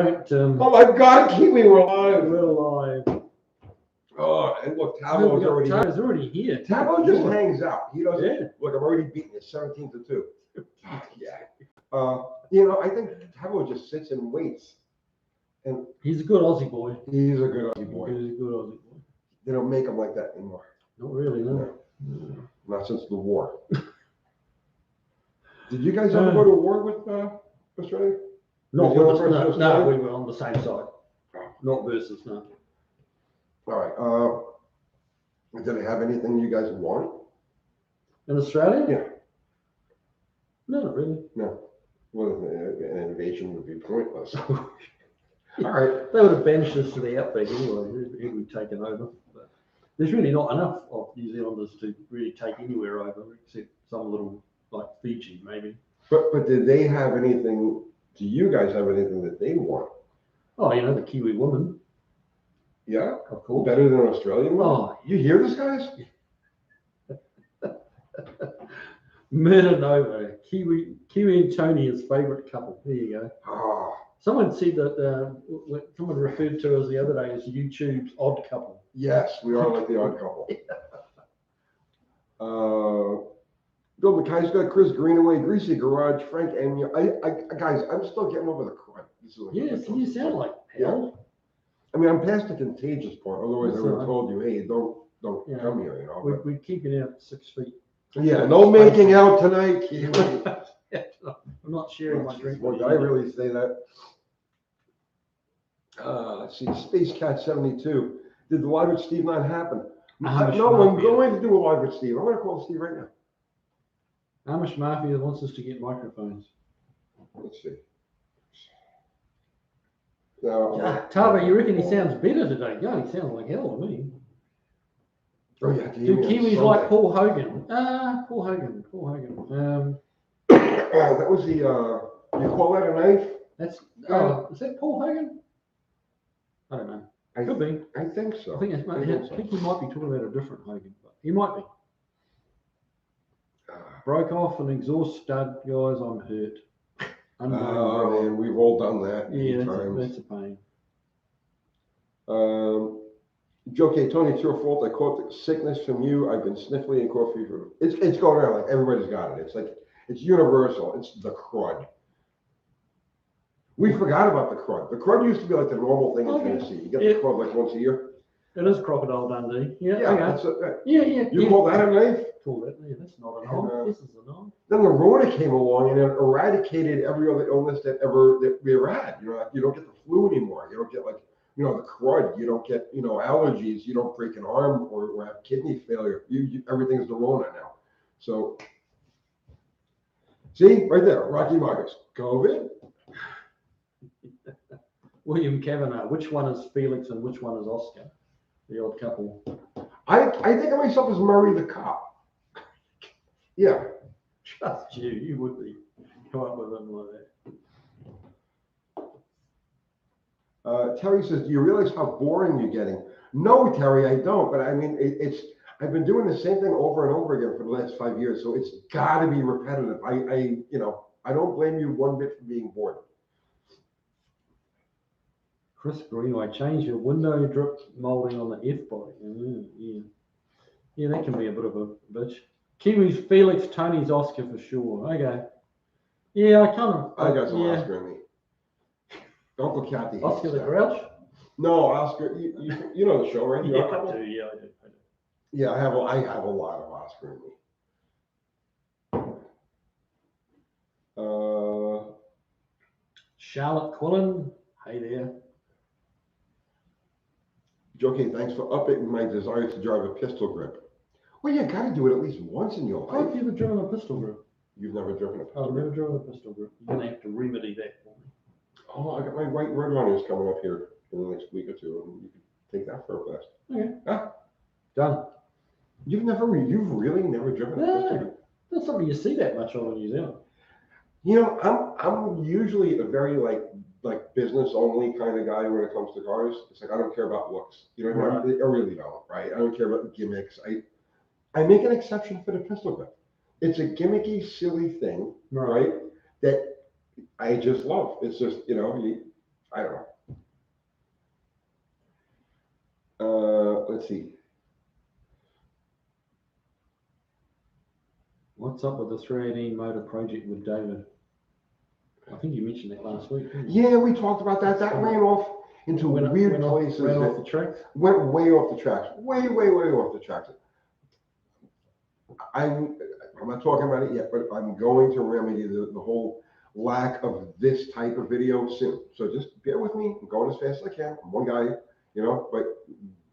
Oh my God, Kiwi, we're live. We're live. Oh, and look, Tabo's already here. Tabo's already here. Tabo just hangs out. He doesn't. Yeah. Look, I'm already beating it 17-2. Yeah. I think Tabo just sits and waits. And he's a good Aussie boy. He's a good Aussie boy. He's a good Aussie boy. They don't make him like that anymore. Not really, no. Not since the war. Did you guys ever go to war with Australia? No, we were on the same side. Not versus, no. All right. Did they have anything you guys want? In Australia? Yeah. No, not really. No. Well, an invasion would be pointless. All right. They would have banished us to the outback anyway. It would have taken over. But there's really not enough of New Zealanders to really take anywhere over, except some little, like Fiji, maybe. But did they have anything? Do you guys have anything that they want? Oh, the Kiwi woman. Yeah, of course. Better than Australian woman? Oh, you hear this, guys? Murder Nova. Kiwi and Tony is favourite couple. There you go. Oh. Someone said that someone referred to us the other day as YouTube's odd couple. Yes, we are like the odd couple. Bill McKay's got Chris Greenaway, Greasy Garage, Frank, and guys, I'm still getting over the crud. Yes, you sound like hell. I mean, I'm past the contagious part. Otherwise, I would have told you, hey, don't come here. We're keeping it at 6 feet. Yeah, no making out tonight, Kiwi. I'm not sharing my drink. Did I really say that? Let's see, Space Cat 72. Did the live with Steve not happen? No, I'm going to do a live with Steve. I'm going to call Steve right now. Amish Mafia wants us to get microphones. Let's see. Tava, you reckon he sounds better today? Yeah, he sounds like hell to me. Oh yeah, do Kiwis like Paul Hogan? Paul Hogan. That was the. You call that a knife? That's. Is that Paul Hogan? I don't know. Could be. I think so. I think he might be talking about a different Hogan, but he might be. Broke off an exhaust stud, guys. I'm hurt. Oh man, we've all done that. Yeah, that's a pain. Joe K. Tony, it's your fault. I caught the sickness from you. I've been sniffly and cough fever. It's going around like everybody's got it. It's like it's universal. It's the crud. We forgot about the crud. The crud used to be like the normal thing in Tennessee. You get the crud like once a year. It is Crocodile Dundee. Yeah. That's it. Yeah. You call that a knife? Call that? Yeah, that's not a knife. This is a knife. Then the Rona came along and it eradicated every other illness that we ever had. You don't get the flu anymore. You don't get the crud. You don't get allergies. You don't break an arm or have kidney failure. Everything's the Rona now. So see right there, Rocky Marcus, COVID. William Kavanagh. Which one is Felix and which one is Oscar? The odd couple. I think of myself as Murray the cop. Yeah. Trust you. You would be. Come up with them like that. Terry says, do you realize how boring you're getting? No, Terry, I don't. But I mean, I've been doing the same thing over and over again for the last 5 years. So it's got to be repetitive. I don't blame you one bit for being bored. Chris Greenway, change your window drip molding on the F-body. Yeah, that can be a bit of a bitch. Kiwis, Felix, Tony's Oscar for sure. Okay. Yeah, I got some Oscar in me. Uncle Kathy. Oscar the Grouch? No, Oscar. You know the show, right? Yeah, I do. Yeah, I do. Yeah, I have a lot of Oscar in me. Charlotte Quillen. Hey there. Okay, thanks for upping my desire to drive a pistol grip. Well, you got to do it at least once in your life. I've never driven a pistol grip. You've never driven a pistol grip? I've never driven a pistol grip. You're going to have to remedy that for me. Oh, I got my white red runners coming up here in the next week or two, and you can take that for a blast. Okay. Ah. Done. You've really never driven a pistol grip? That's something you see that much on in New Zealand. I'm usually a very like business only kind of guy when it comes to cars. It's like I don't care about looks. I really don't, right? I don't care about gimmicks. I make an exception for the pistol grip. It's a gimmicky, silly thing, right? That I just love. It's just I don't know. Let's see. What's up with the 318 motor project with David? I think you mentioned that last week, didn't you? Yeah, we talked about that. That ran off into weird places. Ran off the tracks? Went way off the tracks. Way off the tracks. I'm not talking about it yet, but I'm going to remedy the whole lack of this type of video soon. So just bear with me. I'm going as fast as I can. I'm one guy, but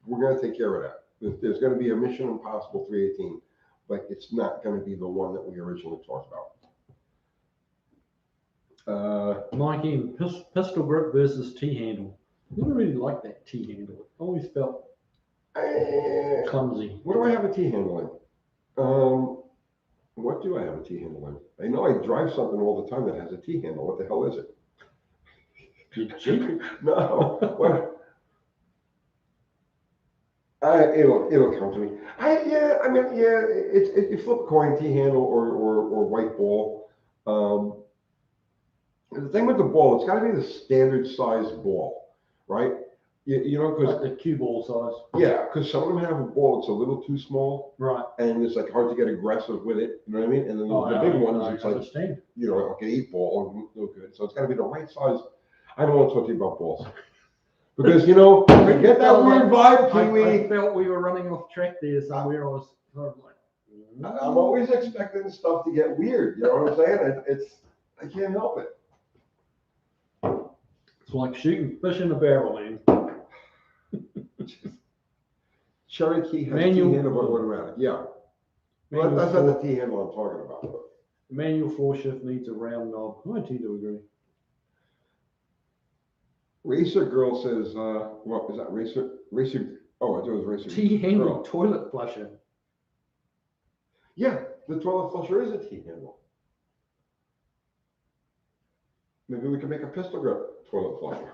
we're going to take care of that. There's going to be a Mission Impossible 318, but it's not going to be the one that we originally talked about. Mike M, pistol grip versus T-handle. I never really liked that T-handle. It always felt clumsy. What do I have a T-handle in? What do I have a T-handle in? I know I drive something all the time that has a T-handle. What the hell is it? Your Jeep? No. What? It'll come to me. It's you flip a coin, T-handle or white ball. The thing with the ball, it's got to be the standard size ball, right? Because like the cue ball size. Yeah, because some of them have a ball that's a little too small, right? And it's like hard to get aggressive with it. You know what I mean? And then the big ones, it's like like an 8-ball, no good. So it's got to be the right size. I don't want to talk to you about balls because I get that weird vibe, KIWI. I felt we were running off track there somewhere. I was like, I'm always expecting stuff to get weird. You know what I'm saying? I can't help it. It's like shooting fish in a barrel, man. Cherokee has T-handle but automatic. Yeah. Well, that's not the T-handle I'm talking about. But. Manual floor shift needs a round knob. I tend to agree. Racer Girl says, what is that? Racer. Oh, I thought it was Racer. T-handle toilet flusher. Yeah, the toilet flusher is a T-handle. Maybe we can make a pistol grip toilet flusher.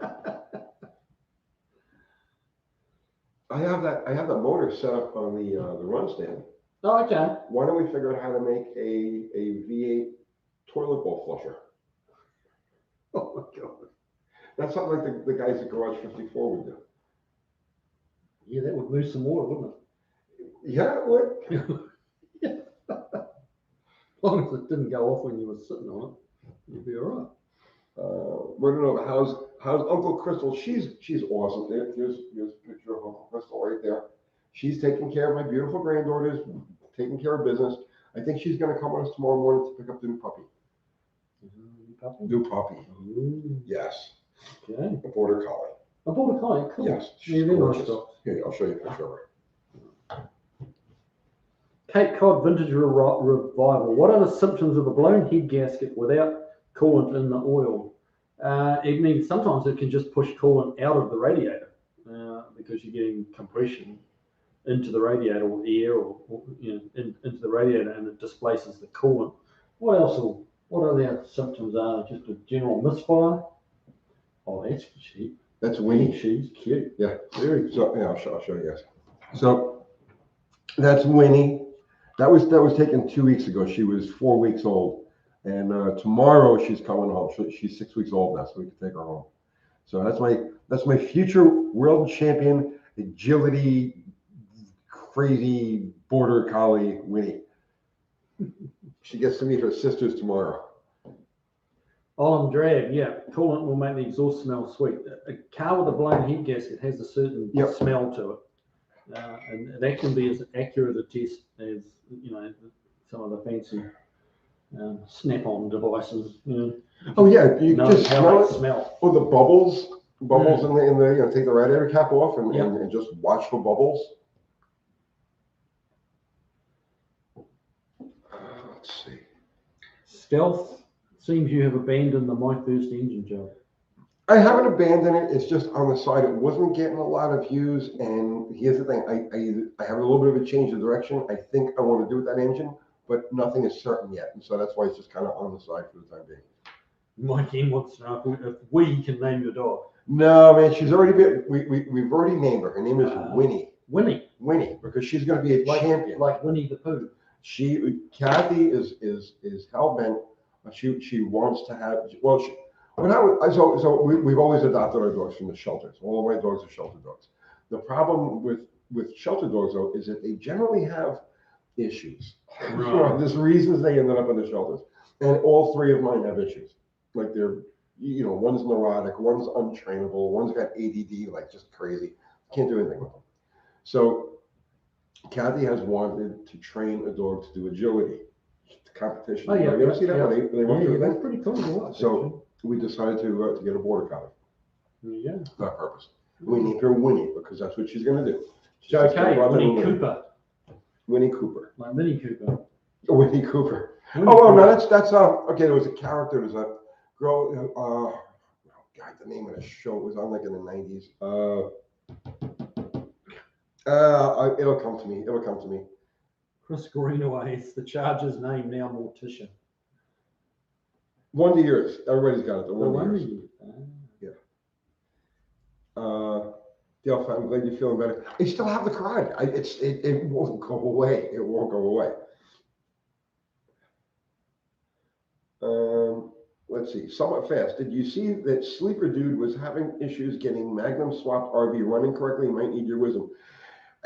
I have that motor set up on the run stand. Oh, okay. Why don't we figure out how to make a V8 toilet bowl flusher? Oh my god. That's something like the guys at Garage 54 would do. Yeah, that would move some water, wouldn't it? Yeah, it would. Yeah. As long as it didn't go off when you were sitting on it, you'd be all right. We don't know how's Uncle Crystal. She's awesome. Here's a picture of Uncle Crystal right there. She's taking care of my beautiful granddaughters, taking care of business. I think she's going to come with us tomorrow morning to pick up the new puppy. New puppy. Ooh. Yes. Okay. A border collie. A border collie. Cool. Yes. She's gorgeous. Here, I'll show you a picture of her. Cape Cod vintage revival. What are the symptoms of a blown head gasket without coolant in the oil? Sometimes it can just push coolant out of the radiator because you're getting compression into the radiator or air into the radiator, and it displaces the coolant. What else? What other symptoms are? Just a general misfire. Oh, that's cheap. That's Winnie. She's cute. Yeah. Very cute. So yeah, I'll show you guys. So that's Winnie. That was taken 2 weeks ago. She was 4 weeks old, and tomorrow she's coming home. She's 6 weeks old now, so we can take her home. So that's my future world champion agility, crazy border collie Winnie. She gets to meet her sisters tomorrow. Olam drag, yeah. Coolant will make the exhaust smell sweet. A car with a blown head gasket has a certain smell to it, and that can be as accurate a test as some of the fancy snap-on devices. Oh yeah, you just smell. Oh, the bubbles in the take the radiator cap off and just watch the bubbles. Let's see. Stealth. Seems you have abandoned the My First engine job. I haven't abandoned it. It's just on the side. It wasn't getting a lot of views. And here's the thing. I have a little bit of a change of direction. I think I want to do with that engine, but nothing is certain yet. And so that's why it's just kind of on the side for the time being. Mike M wants to know if we can name your dog. No, man. She's already been. We've already named her. Her name is Winnie. Winnie, because she's going to be a champion. Like Winnie the Pooh. Kathy is hell bent. She wants to have. Well, We've always adopted our dogs from the shelters. All of my dogs are shelter dogs. The problem with shelter dogs though is that they generally have issues. Right. There's reasons they ended up in the shelters, and all three of mine have issues. Like one's neurotic, one's untrainable, one's got ADD, like just crazy. Can't do anything with them. So Kathy has wanted to train a dog to do agility competition. Oh, yeah, You ever see that? yeah. When they run through That's that? pretty cool to watch. So we decided to get a border collie. Yeah. For that purpose. We named her Winnie because that's what she's going to do. She's Okay, gonna run Winnie and win. Cooper. Winnie Cooper. Like Minnie Cooper. Winnie Cooper. Winnie Oh, Cooper. no, that's okay. There was a character. There's a girl. God, the name of the show was on like in the 90s. It'll come to me. It'll come to me. Chris Greenaway is the Chargers' name now, mortician. Wonder Years. Everybody's got it. The Wonder Years. Yeah. Dale, I'm glad you're feeling better. I still have the crud. It won't go away. It won't go away. Let's see. Somewhat fast. Did you see that Sleeper Dude was having issues getting Magnum swapped RV running correctly? He might need your wisdom.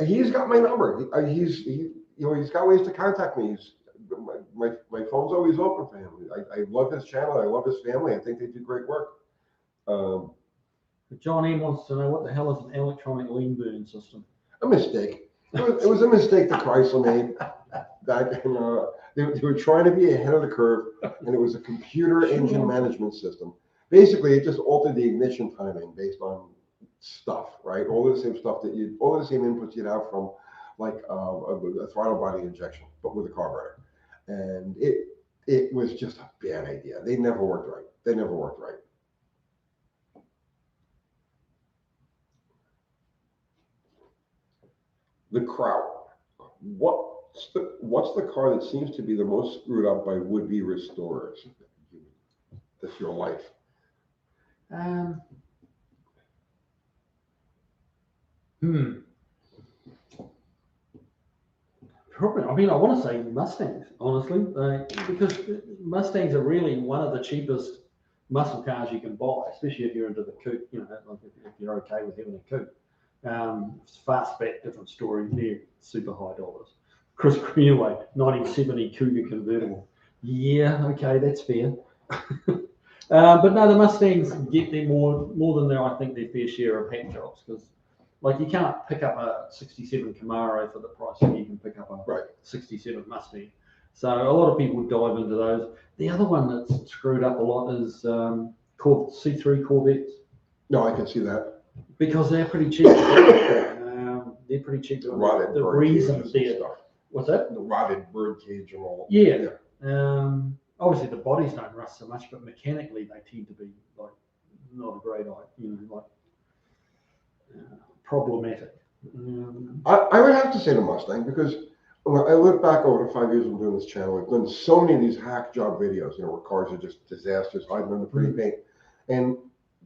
He's got my number. He's got ways to contact me. My phone's always open for him. I love his channel. I love his family. I think they do great work. John M wants to know what the hell is an electronic lean burn system? A mistake. It was a mistake that Chrysler made back in. They were trying to be ahead of the curve, and it was a computer engine management system. Basically, it just altered the ignition timing based on stuff, right? All the same inputs you'd have from like a throttle body injection, but with a carburetor. And it was just a bad idea. They never worked right. The Kraut. What's the car that seems to be the most screwed up by would-be restorers? That's your life. Probably. I mean, I want to say Mustangs, honestly, because Mustangs are really one of the cheapest muscle cars you can buy, especially if you're into the coupe. Like if you're okay with having a coupe. Fastback, different story. They're super high dollars. Chris Greenaway, 1970 Cougar convertible. Yeah, okay, that's fair. But no, the Mustangs get them more than I think their fair share of hack jobs, because like you can't pick up a 67 Camaro for the price that you can pick up a 67 Mustang. So a lot of people dive into those. The other one that's screwed up a lot is C3 Corvettes. No, I can see that. Because they're pretty cheap. They're pretty cheap. Rotted the bird reason cages they're and stuff. What's that? The rotted bird cage and all. Yeah. Obviously the bodies don't rust so much, but mechanically they tend to be like not a great idea, problematic. I would have to say the Mustang, because when I look back over the 5 years of doing this channel, I've done so many of these hack job videos, where cars are just disasters, hiding under pretty paint. And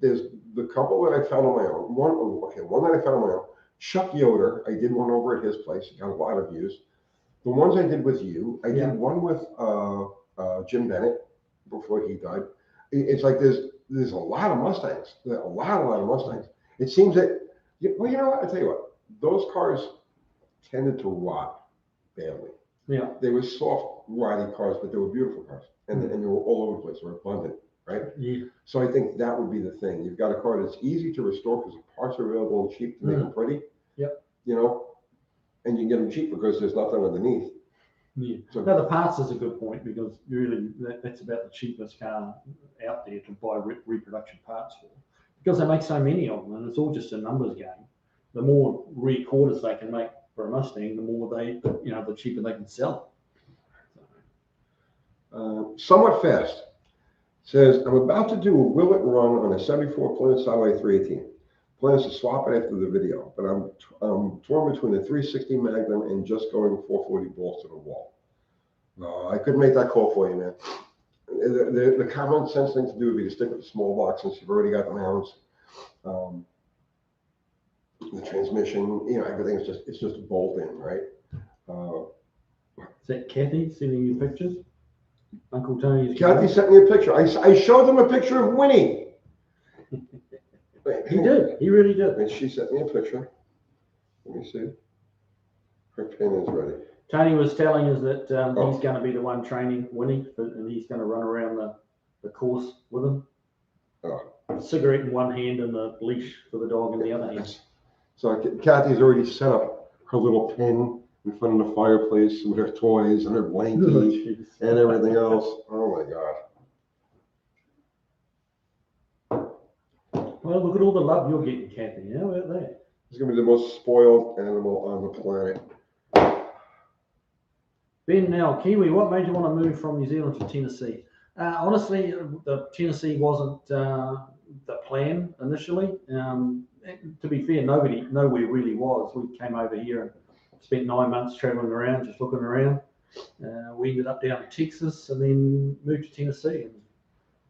there's the couple that I found on my own. One that I found on my own. Chuck Yoder, I did one over at his place. He got a lot of views. The ones I did with you, I did one with Jim Bennett before he died. It's like there's a lot of Mustangs, a lot of Mustangs. It seems that, well, you know what? I tell you what, those cars tended to rot badly. Yeah. They were soft, rotty cars, but they were beautiful cars, and they were all over the place. They were abundant, right? Yeah. So I think that would be the thing. You've got a car that's easy to restore because the parts are available and cheap to make them pretty. Yep. And you can get them cheap because there's nothing underneath. Yeah. So now the parts is a good point, because really that's about the cheapest car out there to buy reproduction parts for, because they make so many of them, and it's all just a numbers game. The more rear quarters they can make for a Mustang, the more the cheaper they can sell. Somewhat fast says, I'm about to do a Willet run on a 74 Plymouth Satellite 318. Plans to swap it after the video, but I'm torn between the 360 Magnum and just going 440 balls to the wall. No, I couldn't make that call for you, man. The common sense thing to do would be to stick with the small block, since you've already got the mounts. The transmission, everything is just a bolt in, right? Is that Kathy sending you pictures? Uncle Tony's. Kathy sent me a picture. I showed them a picture of Winnie. He did. He really did. And she sent me a picture. Let me see. Her pen is ready. Tony was telling us that he's going to be the one training Winnie, and he's going to run around the course with him. Oh. Cigarette in one hand and the leash for the dog in the other hand. So Kathy's already set up her little pen in front of the fireplace with her toys and her blankie and everything else. Oh my God. Well, look at all the love you're getting, Kathy. How about that? He's going to be the most spoiled animal on the planet. Ben, now, Kiwi, what made you want to move from New Zealand to Tennessee? Honestly, the Tennessee wasn't the plan initially. To be fair, nowhere really was. We came over here and spent 9 months traveling around, just looking around. We ended up down in Texas and then moved to Tennessee.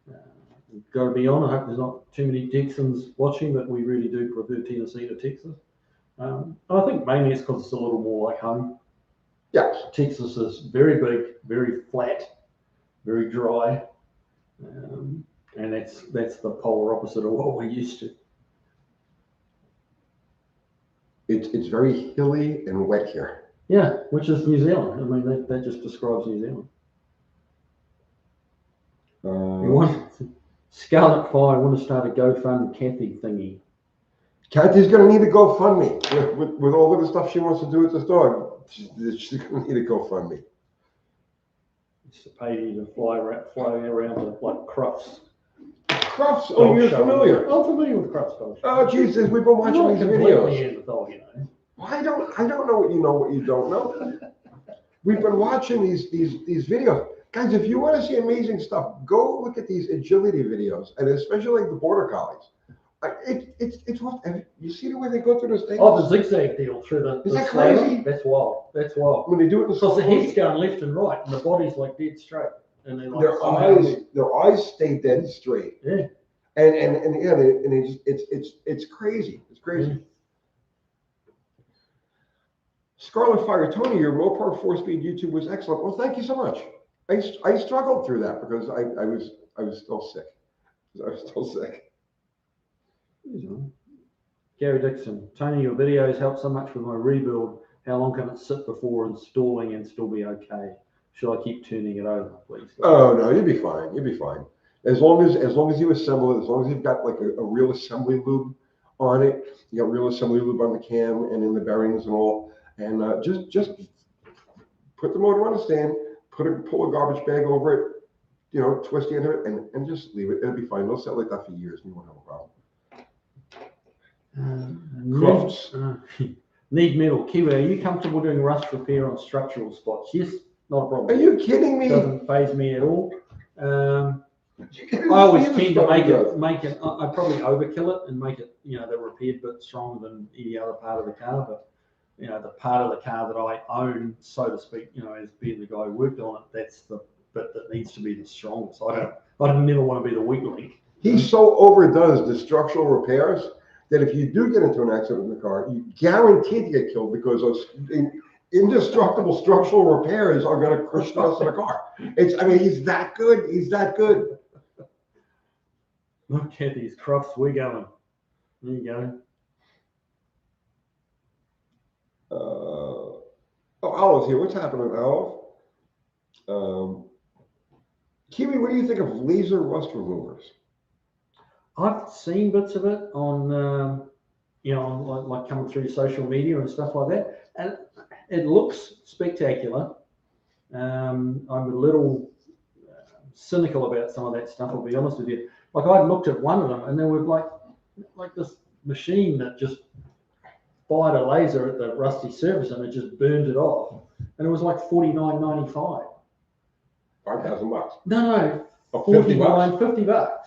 And got to be honest, I hope there's not too many Texans watching, but we really do prefer Tennessee to Texas. I think mainly it's because it's a little more like home. Yes. Texas is very big, very flat, very dry, and that's the polar opposite of what we're used to. It's very hilly and wet here. Yeah, which is New Zealand. I mean, that just describes New Zealand. You want Scarlet Fire? I want to start a GoFund Kathy thingy. Kathy's going to need a GoFundMe with all of the stuff she wants to do with this dog. She's going to need a GoFundMe. It's to pay you to fly around to like Crufts. Crufts? Oh, you're familiar. I'm familiar with Crufts. Oh, Jesus, we've been watching these videos. Well, I don't know what you don't know. We've been watching these videos. Guys, if you want to see amazing stuff, go look at these agility videos, and especially like the border collies. It's what you see the way they go through those things. Oh, the zigzag deal through the. Is that crazy? That's wild. That's wild. When they do it in because the head's going left and right, and the body's like dead straight, and then like their eyes stay dead straight. Yeah. And yeah, it's crazy. It's crazy. Mm. Scarlet Fire, Tony, your Mopar 4-speed YouTube was excellent. Well, thank you so much. I struggled through that because I was still sick. Gary Dixon, Tony, your videos help so much with my rebuild. How long can it sit before installing and still be okay? Should I keep turning it over, please? Oh no, you'll be fine. You'll be fine. As long as you assemble it, as long as you've got like a real assembly lube on it, you got real assembly lube on the cam and in the bearings and all, and just put the motor on a stand, pull a garbage bag over it, twist the end of it, and just leave it. It'll be fine. It'll sit like that for years, and you won't have a problem. Need metal. Kiwi, are you comfortable doing rust repair on structural spots? Yes, not a problem. Are you kidding me? Doesn't faze me at all. I always tend to make it. I probably overkill it and make it, the repaired bit stronger than any other part of the car. But the part of the car that I own, so to speak, as being the guy who worked on it, that's the bit that needs to be the strongest. I never want to be the weak link. He so overdoes the structural repairs that if you do get into an accident in the car, you guarantee to get killed because those indestructible structural repairs are going to crush the rest of the car. He's that good. He's that good. Look at these Crufts. We're going. There you go. Olive's here. What's happening, Olive? Kiwi, what do you think of laser rust removers? I've seen bits of it on, like coming through social media and stuff like that, and it looks spectacular. I'm a little cynical about some of that stuff, I'll be honest with you. Like I looked at one of them, and there was like this machine that just fired a laser at the rusty surface, and it just burned it off, and it was like $49.95. $5,000. No, $50.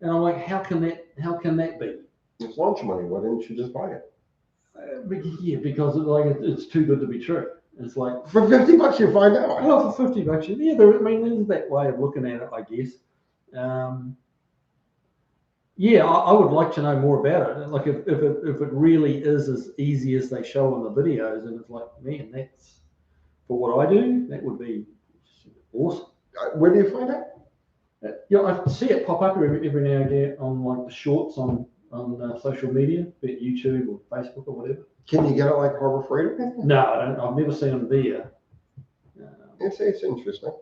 And I'm like, how can that be? It's lunch money. Why didn't you just buy it? Yeah, because it's too good to be true. It's like for $50 you find out. Well, for $50, yeah. There's that way of looking at it, I guess. Yeah, I would like to know more about it. Like if it really is as easy as they show on the videos, and it's like, man, that's for what I do, that would be awesome. Where do you find that? Yeah, I see it pop up every now and again on like the shorts on social media, be it YouTube or Facebook or whatever. Can you get it like Harbor Freight or anything? No, I don't. I've never seen them there. It's interesting.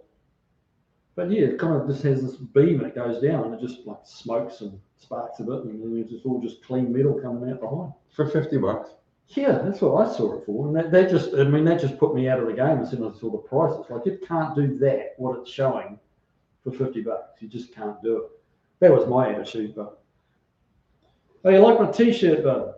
But yeah, it kind of just has this beam and it goes down and it just like smokes and sparks a bit, and then it's just all just clean metal coming out behind. For $50. Yeah, that's what I saw it for, and that just put me out of the game as soon as I saw the price. It's like, it can't do that what it's showing for $50. You just can't do it. That was my attitude, but. Oh, you like my T-shirt, bud?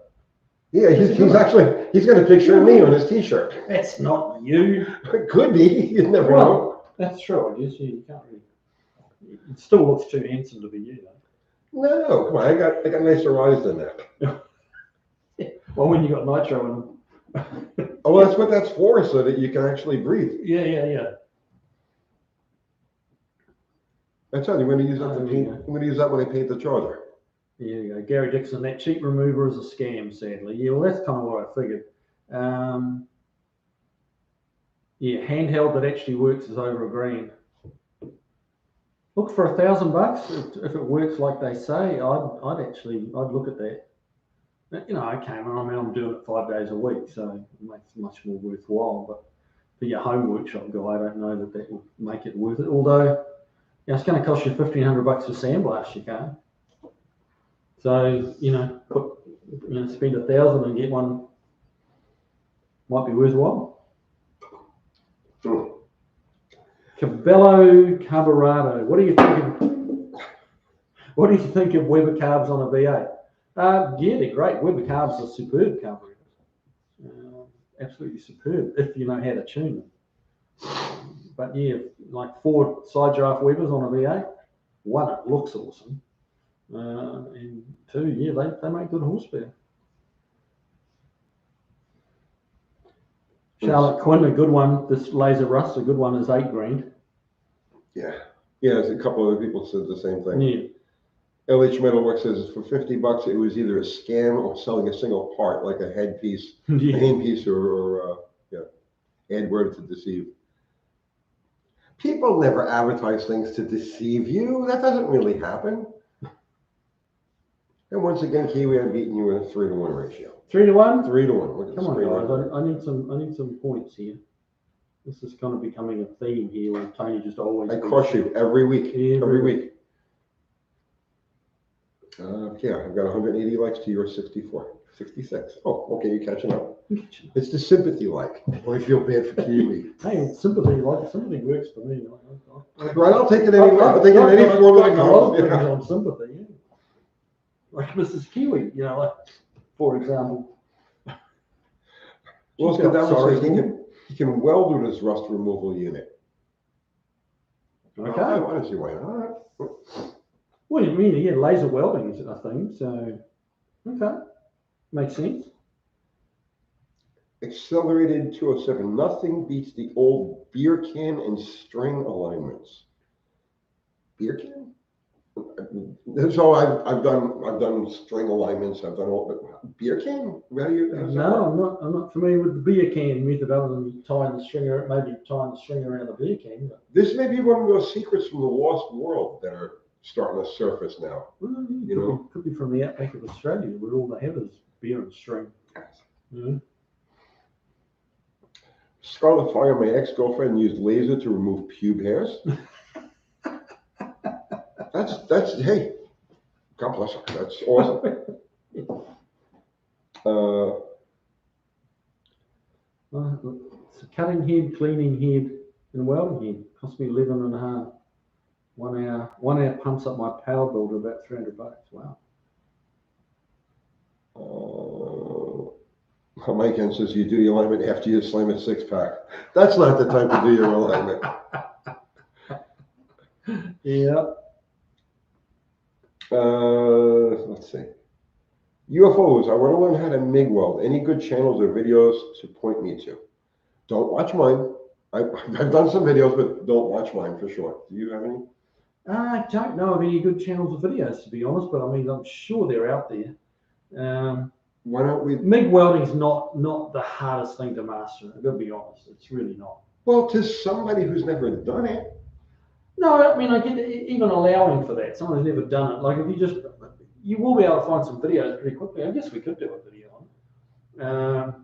Yeah, he's got a picture of me on his T-shirt. That's not you. It could be. You never know. That's true. I guess you can't really. It still looks too handsome to be you, though. No, come on. I got nicer eyes than that. Well, when you got nitro in them. Oh, that's what that's for, so that you can actually breathe. Yeah. I tell you, I'm going to use that to paint. I'm going to use that when I paint the Charger. There you go. Gary Dixon, that cheap remover is a scam, sadly. Yeah, well, that's kind of what I figured. Yeah, handheld that actually works is over $1,000. Look, for $1,000, if it works like they say, I'd look at that. You know, okay, I'm doing it 5 days a week, so it makes it much more worthwhile. But for your home workshop guy, I don't know that will make it worth it. Although, it's going to cost you $1,500 to sandblast your car. So, spend $1,000 and get one might be worthwhile. Cabello Carburado. What do you think of Weber carbs on a V8? Yeah, they're great. Weber carbs are superb carburetors. Absolutely superb if you know how to tune them. But yeah, like 4 side draft Webers on a V8. 1, it looks awesome. And 2, yeah, they make good horsepower. Charlotte Quinn, a good one. This Laser Rust, a good one, is $8,000. Yeah, there's a couple other people said the same thing. Yeah. LH Metalworks says for $50, it was either a scam or selling a single part, like a headpiece, a handpiece, or AdWord to deceive. People never advertise things to deceive you. That doesn't really happen. And once again, Kiwi, I'm beating you in a 3-to-1 ratio. 3-to-1? 3-to-1. Look at Come on, guys. I need some points here. This is kind of becoming a theme here where Tony just always. I crush you every week. Every week. I've got 180 likes to your 66. Oh, okay, you're catching up. It's the sympathy like. I feel bad for Kiwi. Hey, sympathy works for me. Right, I'll take it any form that comes. On sympathy, yeah. Like Mrs. Kiwi, for example. Well, Scott says he can weld with his rust removal unit. Okay. I want to see why not. Well, you mean, yeah, laser welding is a thing, so, okay, makes sense. Accelerated 207. Nothing beats the old beer can and string alignments. Beer can? So I've done string alignments. I've done all, but beer can? No, I'm not familiar with the beer can method other than tying the string around the beer can. But. This may be one of those secrets from the lost world that are starting to surface now. Well, could be from the outback of Australia where all they have is beer and string. Mm-hmm. Scarlet Fire, my ex-girlfriend used laser to remove pube hairs. That's hey, God bless her. That's awesome. So cutting head, cleaning head, and welding head cost me $11.50. 1 hour pumps up my power bill to about $300. Wow. Mike N says you do your alignment after you slam a 6-pack. That's not the time to do your alignment. Yeah. Let's see. UFOs. I want to learn how to MIG weld. Any good channels or videos to point me to? Don't watch mine. I've done some videos, but don't watch mine for sure. Do you have any? I don't know of any good channels or videos, to be honest, but I mean, I'm sure they're out there. Why don't we? MIG welding is not the hardest thing to master. I've got to be honest. It's really not. Well, to somebody who's never done it. No, I mean, I get even allowing for that. Someone who's never done it. Like if you will be able to find some videos pretty quickly. I guess we could do a video on it.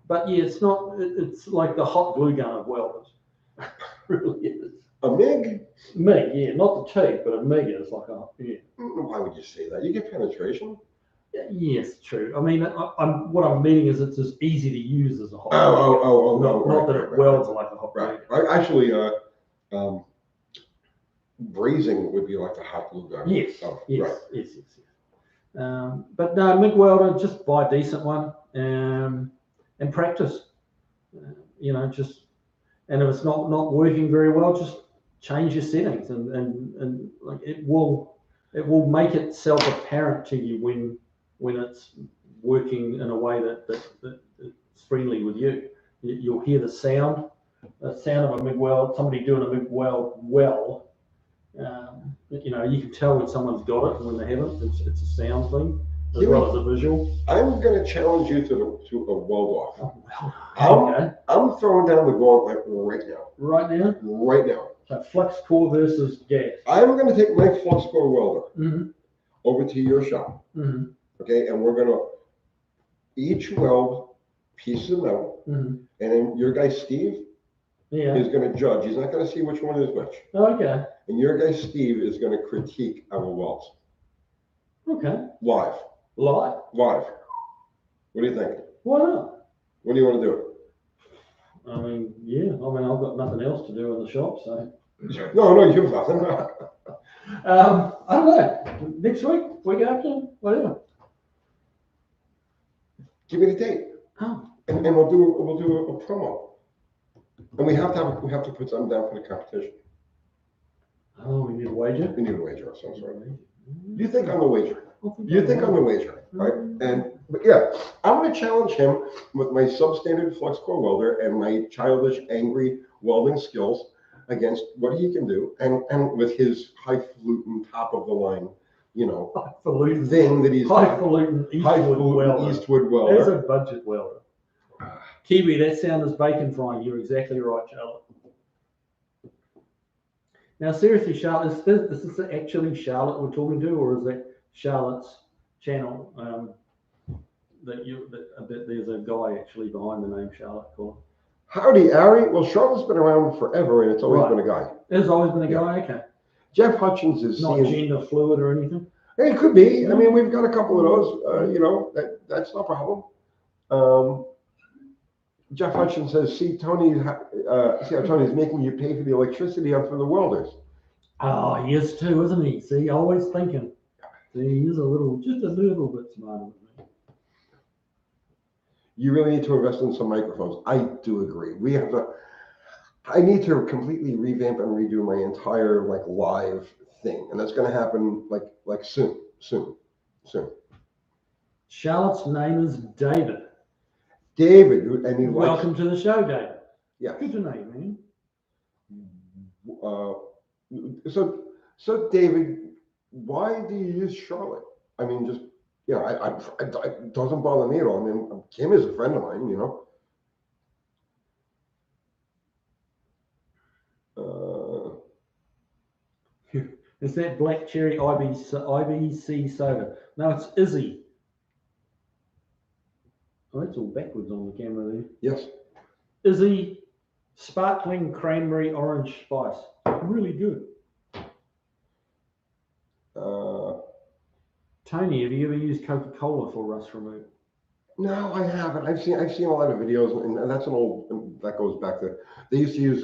But yeah, it's not. It's like the hot glue gun of welders. It really is. A MIG? MIG, yeah, not the T, but a MIG is like a yeah. Why would you say that? You get penetration. Yes, true. I mean, what I'm meaning is it's as easy to use as a hot Oh, not that it welds like a hot right. Actually, brazing would be like the hot glue gun. Yes, yes, right. yes. But no, MIG welder, just buy a decent one and practice. And if it's not working very well, just change your settings and like it will make itself apparent to you when it's working in a way that it's friendly with you. You'll hear the sound of a MIG weld, somebody doing a MIG weld well. You can tell when someone's got it and when they haven't. It's a sound thing as well as a visual. I'm going to challenge you to a weld off. Oh, well, okay. I'm throwing down the gauntlet right now. Right now? Right now. So flux core versus gas. I'm going to take my flux core welder over to your shop. Okay, and we're going to each weld pieces of metal, and then your guy Steve is going to judge. He's not going to see which one is which. Okay. And your guy Steve is going to critique our welds. Okay. Live. What do you think? Why not? What do you want to do? I mean, yeah. I mean, I've got nothing else to do in the shop, so. No, you've nothing. I don't know. Next week after, whatever. Give me the date. Oh. And we'll do a promo. And we have to put something down for the competition. Oh, we need a wager? We need a wager of some sort. You think on the wager. Right? But yeah, I'm going to challenge him with my substandard flux core welder and my childish, angry welding skills against what he can do, and with his highfalutin, top of the line, thing that he's highfalutin Eastwood welder. There's a budget welder. Kiwi, that sound is bacon frying. You're exactly right, Charlotte. Now, seriously, Charlotte, is this actually Charlotte we're talking to, or is that Charlotte's channel? That there's a guy actually behind the name Charlotte called. Howdy, Ari. Well, Charlotte's been around forever, and it's always been a guy. There's always been a guy. Okay. Jeff Hutchins is not gender fluid or anything. It could be. I mean, we've got a couple of those. That's no problem. Jeff Hutchins says, see how Tony's making you pay for the electricity for the welders. Oh, he is too, isn't he? See, always thinking. See, he's just a little bit smarter than me. You really need to invest in some microphones. I do agree. I need to completely revamp and redo my entire live thing, and that's going to happen like soon. Charlotte's name is David. And he welcome to the show, David. Yeah. Good to know you, man. So David, why do you use Charlotte? I mean, just it doesn't bother me at all. I mean, Kim is a friend of mine, Is that black cherry IBC soda? No, it's Izzy. Oh, that's all backwards on the camera there. Yes. Izzy sparkling cranberry orange spice. Really good. Tony, have you ever used Coca-Cola for rust removal? No, I haven't. I've seen a lot of videos, and that's that goes back to, they used to use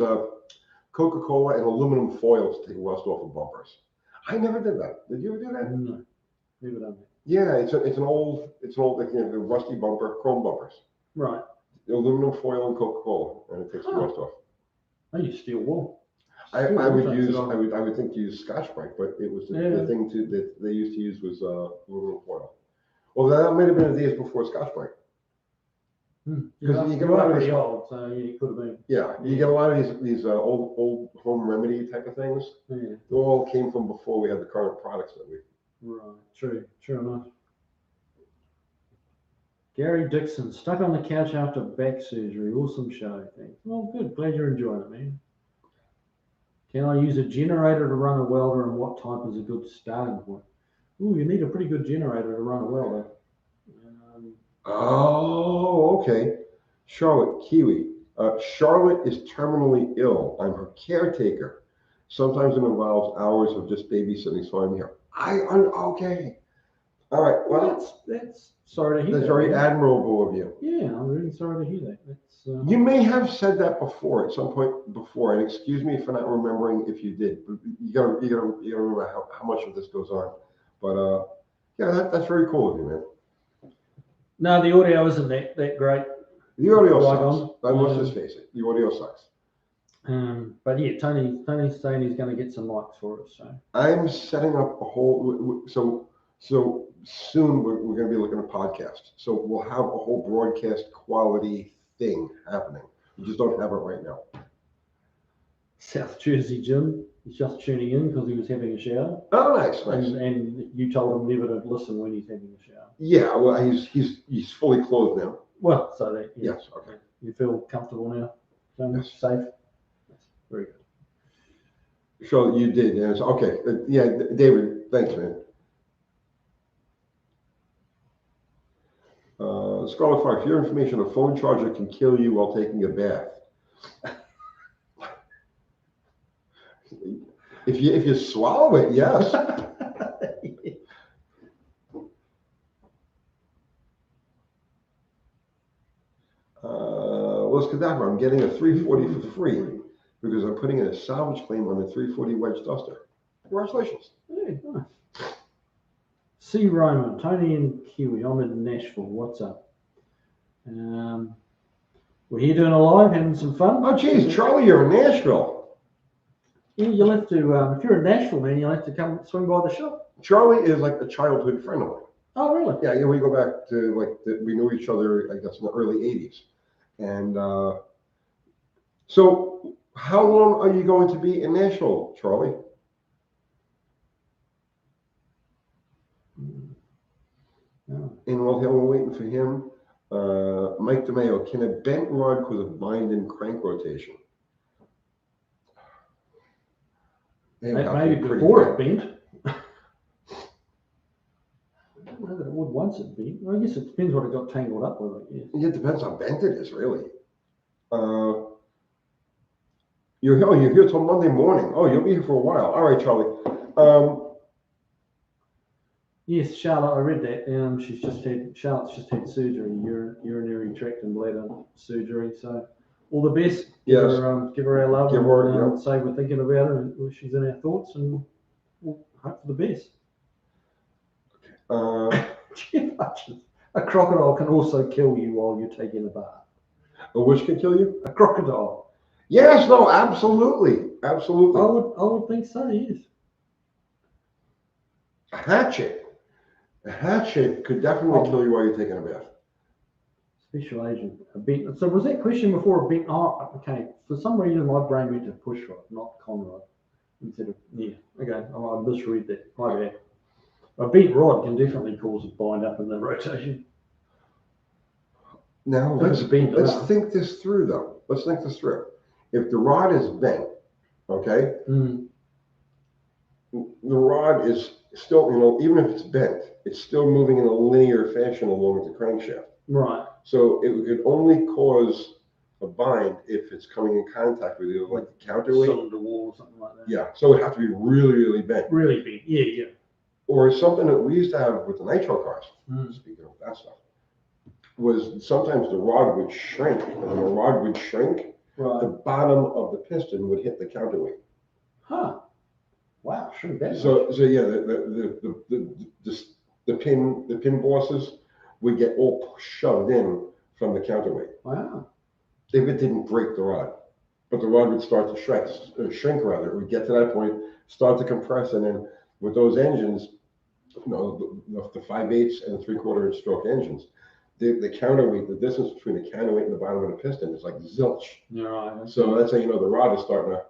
Coca-Cola and aluminum foil to take rust off of bumpers. I never did that. Did you ever do that? No, never done that. Yeah, it's an old the rusty bumper, chrome bumpers. Right. The aluminum foil and Coca-Cola, and it takes the rust off. I use steel wool. I would think to use Scotch-Brite, but it was the thing that they used to use was aluminum foil. Well, that might have been the days before Scotch-Brite. Because you get a lot of these old, so it could have been. Yeah, you get a lot of these old home remedy type of things. Yeah. They all came from before we had the current products that we. Right. True enough. Gary Dixon, stuck on the couch after back surgery. Awesome show. Thanks. Well, good. Glad you're enjoying it, man. Can I use a generator to run a welder, and what type is a good starting point? Ooh, you need a pretty good generator to run a welder. Oh, okay. Charlotte, Kiwi. Charlotte is terminally ill. I'm her caretaker. Sometimes it involves hours of just babysitting, so I'm here. Okay. All right. Well, that's sorry to hear that's that. very Man. admirable of you. Yeah, I'm really sorry to hear that. That's, You may have said that before at some point before, and excuse me for not remembering if you did. But you gotta remember how much of this goes on. But yeah, that's very cool of you, man. No, the audio isn't that great. The audio sucks. I must just face it. The audio sucks. But yeah, Tony's saying he's going to get some mics for us. So I'm setting up a whole. So soon we're going to be looking at podcasts. So we'll have a whole broadcast quality thing happening. You just don't have it right now. South Jersey Jim, he's just tuning in because he was having a shower. Oh, nice. And you told him never to listen when he's having a shower. Yeah, well, he's fully clothed now. Well, so that yes, okay. You feel comfortable now? Yes. Safe. That's very good. So you did, yes. Okay. Yeah, David, thanks, man. Scarlet Fire, for your information, a phone charger can kill you while taking a bath. If you swallow it, yes. Let's get that one. I'm getting a 340 for free because I'm putting in a salvage claim on the 340 wedge duster. Congratulations. Hey, nice. C. Roman, Tony and Kiwi. I'm in Nashville. What's up? We're here doing a live, having some fun. Oh, geez, Charlie, you're in Nashville. Yeah, you'll have to, if you're in Nashville, man, you'll have to come swing by the shop. Charlie is like a childhood friend of mine. Oh, really? Yeah, we go back to we knew each other, I guess, in the early 80s. And so how long are you going to be in Nashville, Charlie? Oh. And while we're waiting for him, Mike DeMayo, can a bent rod cause a bind in crank rotation? Maybe before it bent. I don't know that it would once it bent. Well, I guess it depends what it got tangled up with. Yeah, it depends how bent it is, really. You're here till Monday morning. Oh, you'll be here for a while. All right, Charlie. Yes, Charlotte, I read that. Charlotte's just had surgery, urinary tract and bladder surgery. So all the best. Yes. Give her our love. Give her, yeah. Say we're thinking about her and she's in our thoughts, and we'll hope for the best. A crocodile can also kill you while you're taking a bath. A which can kill you? A crocodile. Yes, no, absolutely. Absolutely. I would think so, yes. A hatchet. A hatchet could definitely kill you while you're taking a bath. Special agent. A bent. So was that question before a bent? Oh, okay. For some reason, my brain went to push rod, not con rod, instead of, yeah. Okay, I misread that. My bad. A bent rod can definitely cause a bind up in the rotation. Now, let's think this through, though. Let's think this through. If the rod is bent, okay, the rod is still, even if it's bent, it's still moving in a linear fashion along with the crankshaft. Right. So it could only cause a bind if it's coming in contact with either like the counterweight. Cylinder wall or something like that. Yeah, so it would have to be really, really bent. Really bent, yeah. Or something that we used to have with the nitro cars, speaking of that stuff, was sometimes the rod would shrink. And when the rod would shrink, right, the bottom of the piston would hit the counterweight. Huh. Wow, shrink that So yeah, the pin bosses would get all shoved in from the counterweight. Wow. If it didn't break the rod. But the rod would start to shrink rather. It would get to that point, start to compress, and then with those engines, the 5/8 and 3/4 inch stroke engines, the counterweight, the distance between the counterweight and the bottom of the piston is like zilch. Yeah, right. So that's how the rod is starting to,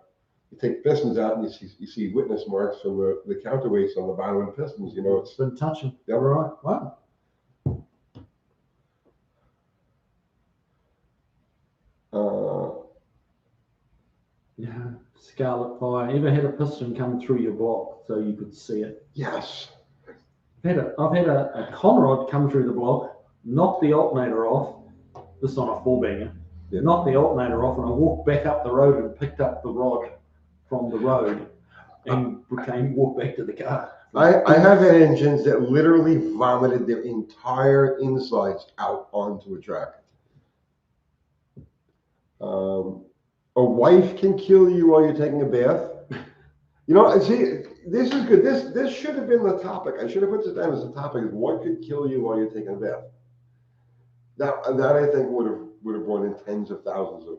you take pistons out and you see witness marks from the counterweights on the bottom of the pistons. It's been touching. Yeah. Right. Wow. Yeah. Scarlet Fire. Ever had a piston come through your block so you could see it? Yes. I've had a conrod come through the block, knock the alternator off. This is on a 4-banger. Yeah. Knocked the alternator off, and I walked back up the road and picked up the rod from the road and walked back to the car. I have had engines that literally vomited their entire insides out onto a track. A wife can kill you while you're taking a bath. You know, see, this is good. This should have been the topic. I should have put this down as a topic: what could kill you while you're taking a bath? That I think would have brought in tens of thousands of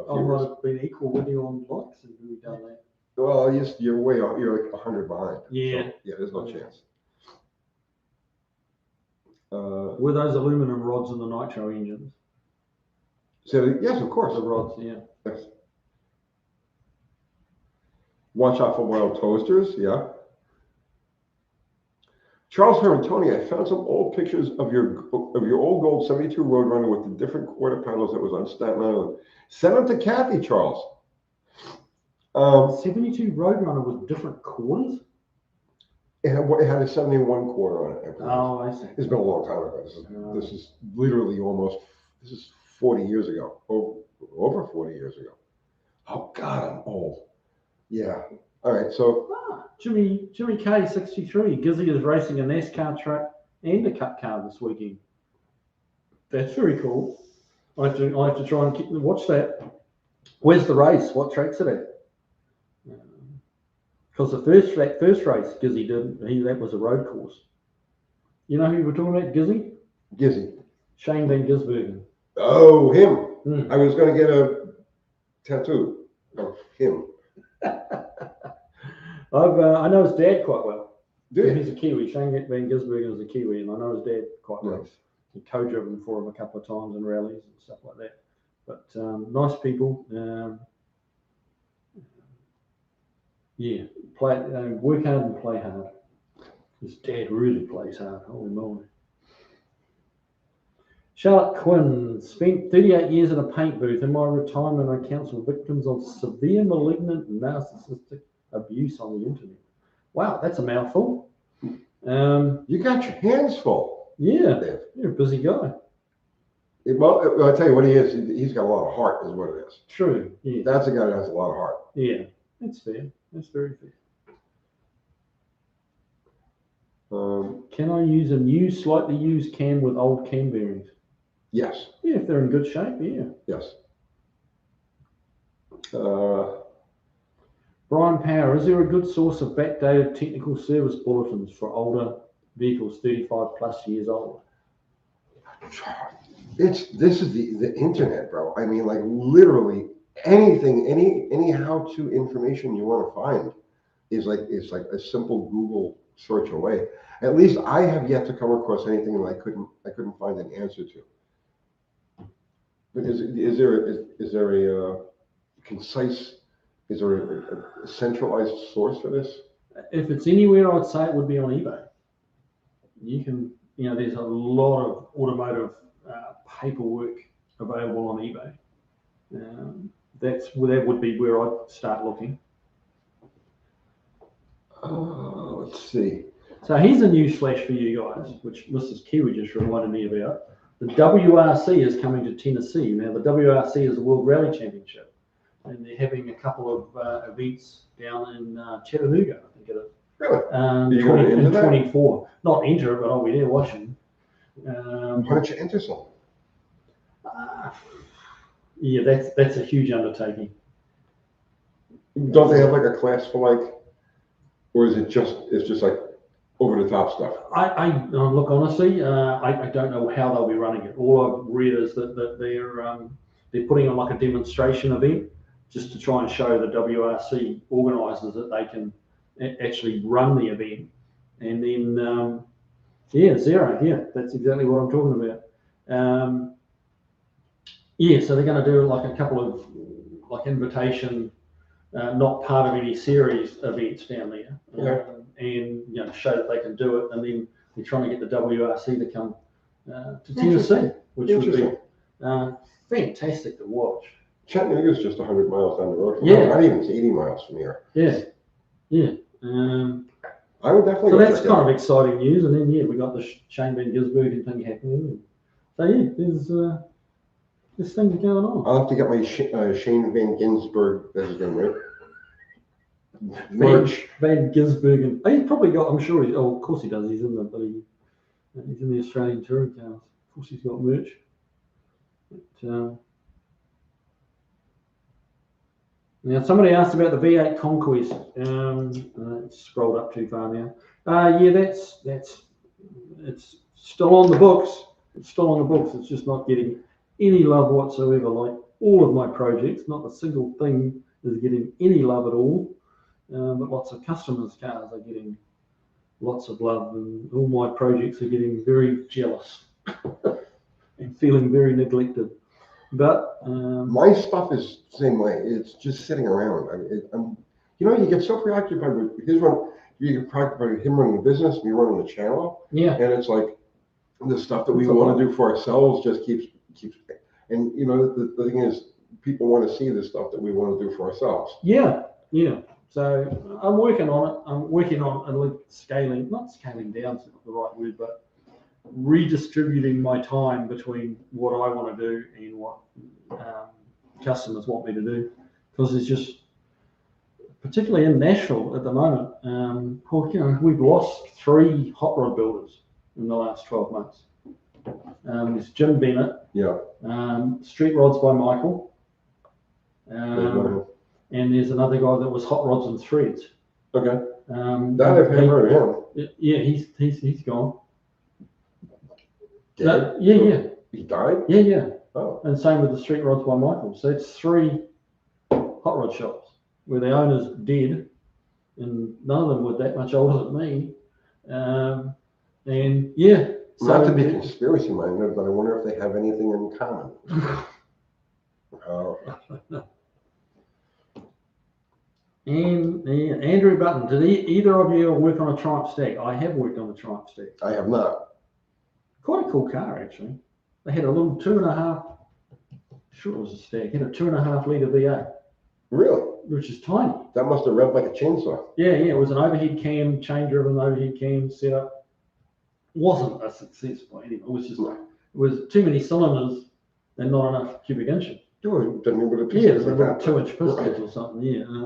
viewers. I've been equal with you on likes and we've done that. Well, you're way off. You're like 100 behind. Yeah. So, yeah, there's no chance. Were those aluminum rods in the nitro engines? So yes, of course. The rods, yeah. Yes. Watch out for wild toasters. Yeah. Charles Herman, Tony, I found some old pictures of your old gold 72 Roadrunner with the different quarter panels that was on Staten Island. Send them to Kathy, Charles. 72 Roadrunner with different quarters? It had a 71 quarter on it. Oh, I see. It's been a long time ago. This is literally this is 40 years ago. Over 40 years ago. Oh, God, I'm old. Yeah. All right, so. Jimmy K 63. Gizzy is racing a NASCAR truck and a cup car this weekend. That's very cool. I have to try and watch that. Where's the race? What track's it at? Because the first race Gizzy did, that was a road course. You know who you were talking about, Gizzy? Gizzy. Shane Van Gisbergen. Oh, him. I was going to get a tattoo of him. I know his dad quite well. Yeah. He's a Kiwi. Shane Van Gisbergen is a Kiwi, and I know his dad quite well. Nice. He co-driven for him a couple of times in rallies and stuff like that. But nice people. Work hard and play hard. His dad really plays hard. Holy moly. Charlotte Quinn spent 38 years in a paint booth. In my retirement, I counsel victims of severe malignant narcissistic abuse on the internet. Wow, that's a mouthful. You got your hands full. Yeah, you're a busy guy. Well, I'll tell you what he is. He's got a lot of heart, is what it is. True. Yeah. That's a guy that has a lot of heart. Yeah, that's fair. That's very fair. Can I use a new, slightly used cam with old cam bearings? Yes. Yeah, if they're in good shape, yeah. Yes. Brian Power, is there a good source of backdated technical service bulletins for older vehicles 35 plus years old? This is the internet, bro. I mean, like literally anything, any how-to information you want to find is like a simple Google search away. At least I have yet to come across anything that I couldn't find an answer to. But is there a concise, is there a centralized source for this? If it's anywhere, I'd say it would be on eBay. You can, there's a lot of automotive paperwork available on eBay. That would be where I'd start looking. Let's see. So here's a news flash for you guys, which Mrs. Kiwi just reminded me about. The WRC is coming to Tennessee. Now, the WRC is the World Rally Championship, and they're having a couple of events down in Chattanooga, I think it is. Really? In 24. Not enter it, but I'll be there watching. Why don't you enter some? Yeah, that's a huge undertaking. Don't they have like a class for like, or is it's just like over the top stuff? Look, honestly, I don't know how they'll be running it. All I've read is that they're putting on like a demonstration event just to try and show the WRC organisers that they can actually run the event. And then, zero. Yeah, that's exactly what I'm talking about. So they're going to do like a couple of like invitation, not part of any series events down there. And show that they can do it, and then they're trying to get the WRC to come to Tennessee, which would be fantastic to watch. Chattanooga is just 100 miles down the road. From Yeah. here. Not even, it's 80 miles from here. Yeah, yeah. I would definitely. So go that's check kind out. of exciting news. And then we got the Shane Van Gisbergen thing happening. So there's things going on. I'll have to get my Shane Van Ginsberg. That's his name, right? Merch. Van Gisbergen. Oh, he's probably got. I'm sure he. Oh, of course he does. He's in the Australian touring cars. Of course he's got merch. But, now somebody asked about the V8 Conquest. Scrolled up too far now. Yeah, that's it's still on the books. It's still on the books. It's just not getting any love whatsoever. Like all of my projects, not a single thing is getting any love at all. But lots of customers' cars are getting lots of love, and all my projects are getting very jealous and feeling very neglected. But My stuff is the same way. It's just sitting around. You get so preoccupied with his run. You get preoccupied with him running the business, me running the channel, yeah, and it's like the stuff that we want to do for ourselves just keeps. And the thing is, people want to see the stuff that we want to do for ourselves. yeah. So I'm working on it. I'm working on not scaling down is not the right word, but redistributing my time between what I want to do and what customers want me to do. Because it's just, particularly in Nashville at the moment, we've lost 3 hot rod builders in the last 12 months. There's Jim Bennett, Yeah. Street Rods by Michael, Okay. and there's another guy that was Hot Rods and Threads. That I've heard of him. Yeah, he's gone. Dead? Yeah. He died? Yeah. Oh. And same with the Street Rods by Michael. So it's 3 hot rod shops where the owner's dead, and none of them were that much older than me. And yeah. Not to be conspiracy minded, but I wonder if they have anything in common. And Andrew Button, did either of you work on a Triumph Stag? I have worked on a Triumph Stag. I have not. Quite a cool car, actually. They had a little 2.5, sure it was a Stag, had a 2.5 litre V8. Really? Which is tiny. That must have revved like a chainsaw. Yeah, it was an overhead cam, chain driven overhead cam setup. Wasn't a success by any. It was just it was too many cylinders and not enough cubic inches. Didn't even put a Yeah, it pistons was a like little that. 2-inch pistons or something. Yeah, and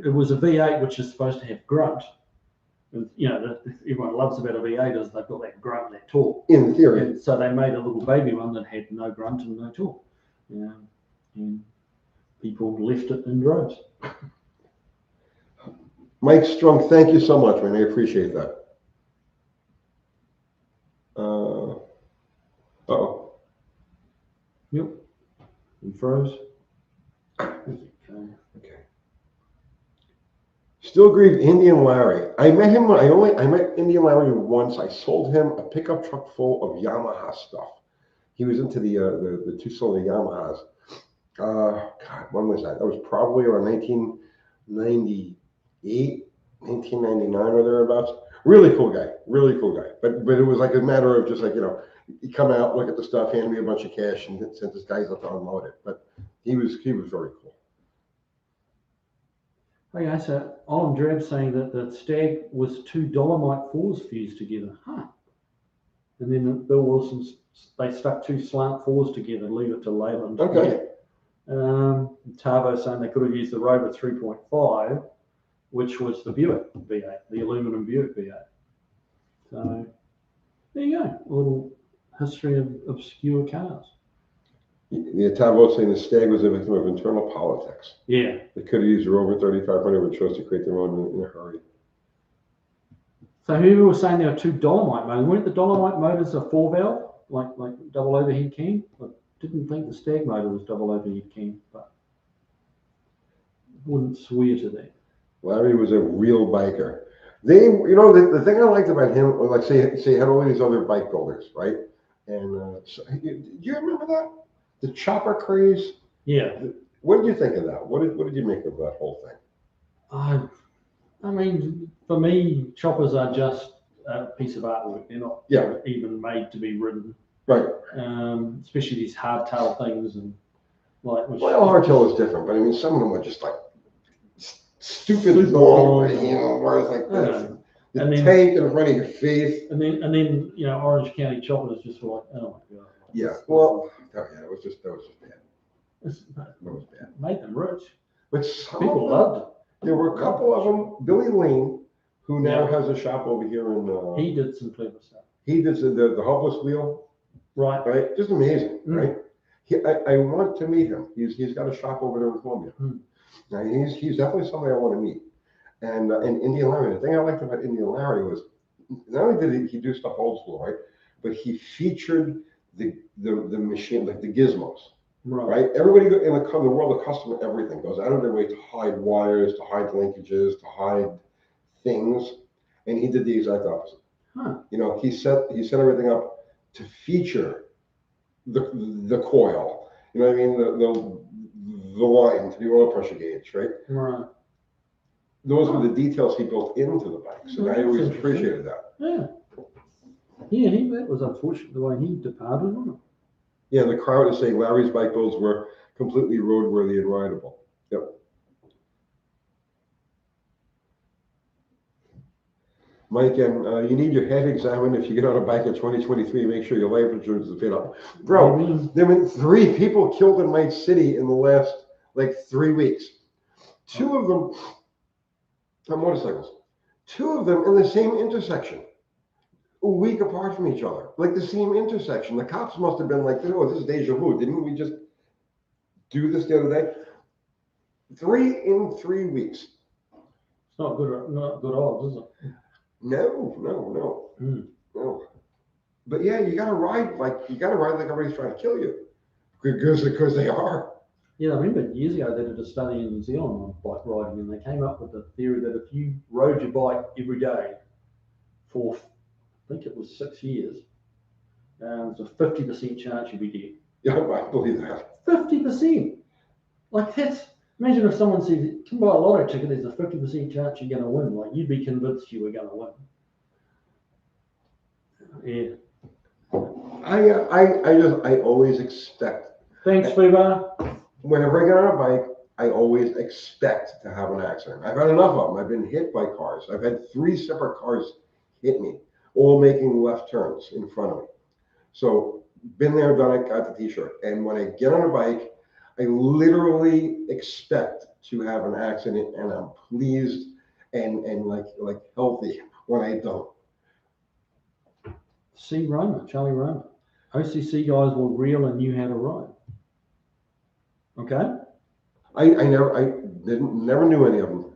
it was a V8 which is supposed to have grunt. And, everyone loves about a V8 is they've got that grunt, that torque. In theory. And so they made a little baby one that had no grunt and no torque. And people left it in droves. Mike Strunk, thank you so much, man. I appreciate that. Uh-oh. Yep. He froze. Okay. Still grieve Indian Larry. I met him I met Indian Larry once. I sold him a pickup truck full of Yamaha stuff. He was into the 2-cylinder Yamahas. God, when was that? That was probably around 1998, 1999 or thereabouts. Really cool guy. But it was like a matter of just like, you come out, look at the stuff, hand me a bunch of cash, and sent this guy's up to unload it. But he was very cool. Okay, so Olin Drab saying that the Stag was 2 Dolomite 4s fused together. Huh. And then Bill Wilson, they stuck 2 slant 4s together, leave it to Leyland. Okay. Tavo saying they could have used the Rover 3.5, which was the Buick V8, the aluminum Buick V8. So there you go, a little history of obscure cars. The Tavo saying the Stag was a victim of internal politics. Yeah. They could have used the Rover 3500, but chose to create their own in a hurry. So whoever was saying there were 2 Dolomite motors, weren't the Dolomite motors a 4-valve, like double overhead cam? I didn't think the Stag motor was double overhead cam, but wouldn't swear to that. Larry was a real biker. The thing I liked about him, like say he had all these other bike builders, right? And do you remember that? The chopper craze? Yeah. What did you think of that? What did you make of that whole thing? I mean, for me, choppers are just a piece of artwork. They're not even made to be ridden. Right. Especially these hardtail things. And Like, Well, hardtail is different, but I mean, some of them are just like stupid Super long, long. you know, where it's like Yeah. the And then- tank in front of your face. And then you know, Orange County chocolate is just like, oh my god. Yeah, well, yeah, that was just bad. That was bad. Made them rich. But some People of them, loved it. there were a couple of them. Billy Lane, who now Yeah. has a shop over here in. He did some clever stuff. He did the hopeless wheel, Right. right? Just amazing, Mm. right? I want to meet him. He's got a shop over there in Columbia. Mm. Now he's definitely somebody I want to meet. And Indian Larry, the thing I liked about Indian Larry was not only did he do stuff old school, right? But he featured the machine, like the gizmos, right? Everybody in the world of custom everything goes out of their way to hide wires, to hide linkages, to hide things, and he did the exact opposite. Huh. You know, he set everything up to feature the coil. You know what I mean? The line to the oil pressure gauge, right? Right. Those were the details he built into the bikes, and I always appreciated that. Yeah. Yeah, that was unfortunate the way he departed, wasn't it? Yeah, the crowd is saying Larry's bike builds were completely roadworthy and rideable. Yep. Mike, and you need your head examined if you get on a bike in 2023. Make sure your life insurance is paid up. Bro, there have been 3 people killed in my city in the last, like, 3 weeks. 2 of them on motorcycles. 2 of them in the same intersection, a week apart from each other. Like the same intersection. The cops must have been like, oh, this is deja vu. Didn't we just do this the other day? 3 in 3 weeks. It's not good odds, is it? No. No. But yeah, you gotta ride like everybody's trying to kill you. Because they are. Yeah, I remember years ago they did a study in New Zealand on bike riding, and they came up with the theory that if you rode your bike every day for, I think it was 6 years, there's a 50% chance you'd be dead. Yeah, I believe that. 50%. Like that's, imagine if someone says, come buy a lotto ticket, there's a 50% chance you're going to win. Like you'd be convinced you were going to win. Yeah. I always expect. Thanks, Fubar. Whenever I get on a bike, I always expect to have an accident. I've had enough of them. I've been hit by cars. I've had 3 separate cars hit me, all making left turns in front of me. So been there, done it, got the t-shirt. And when I get on a bike, I literally expect to have an accident, and I'm pleased and like healthy when I don't. See Roma, Charlie Roma. OCC guys were real and knew how to ride. Okay. I never knew any of them.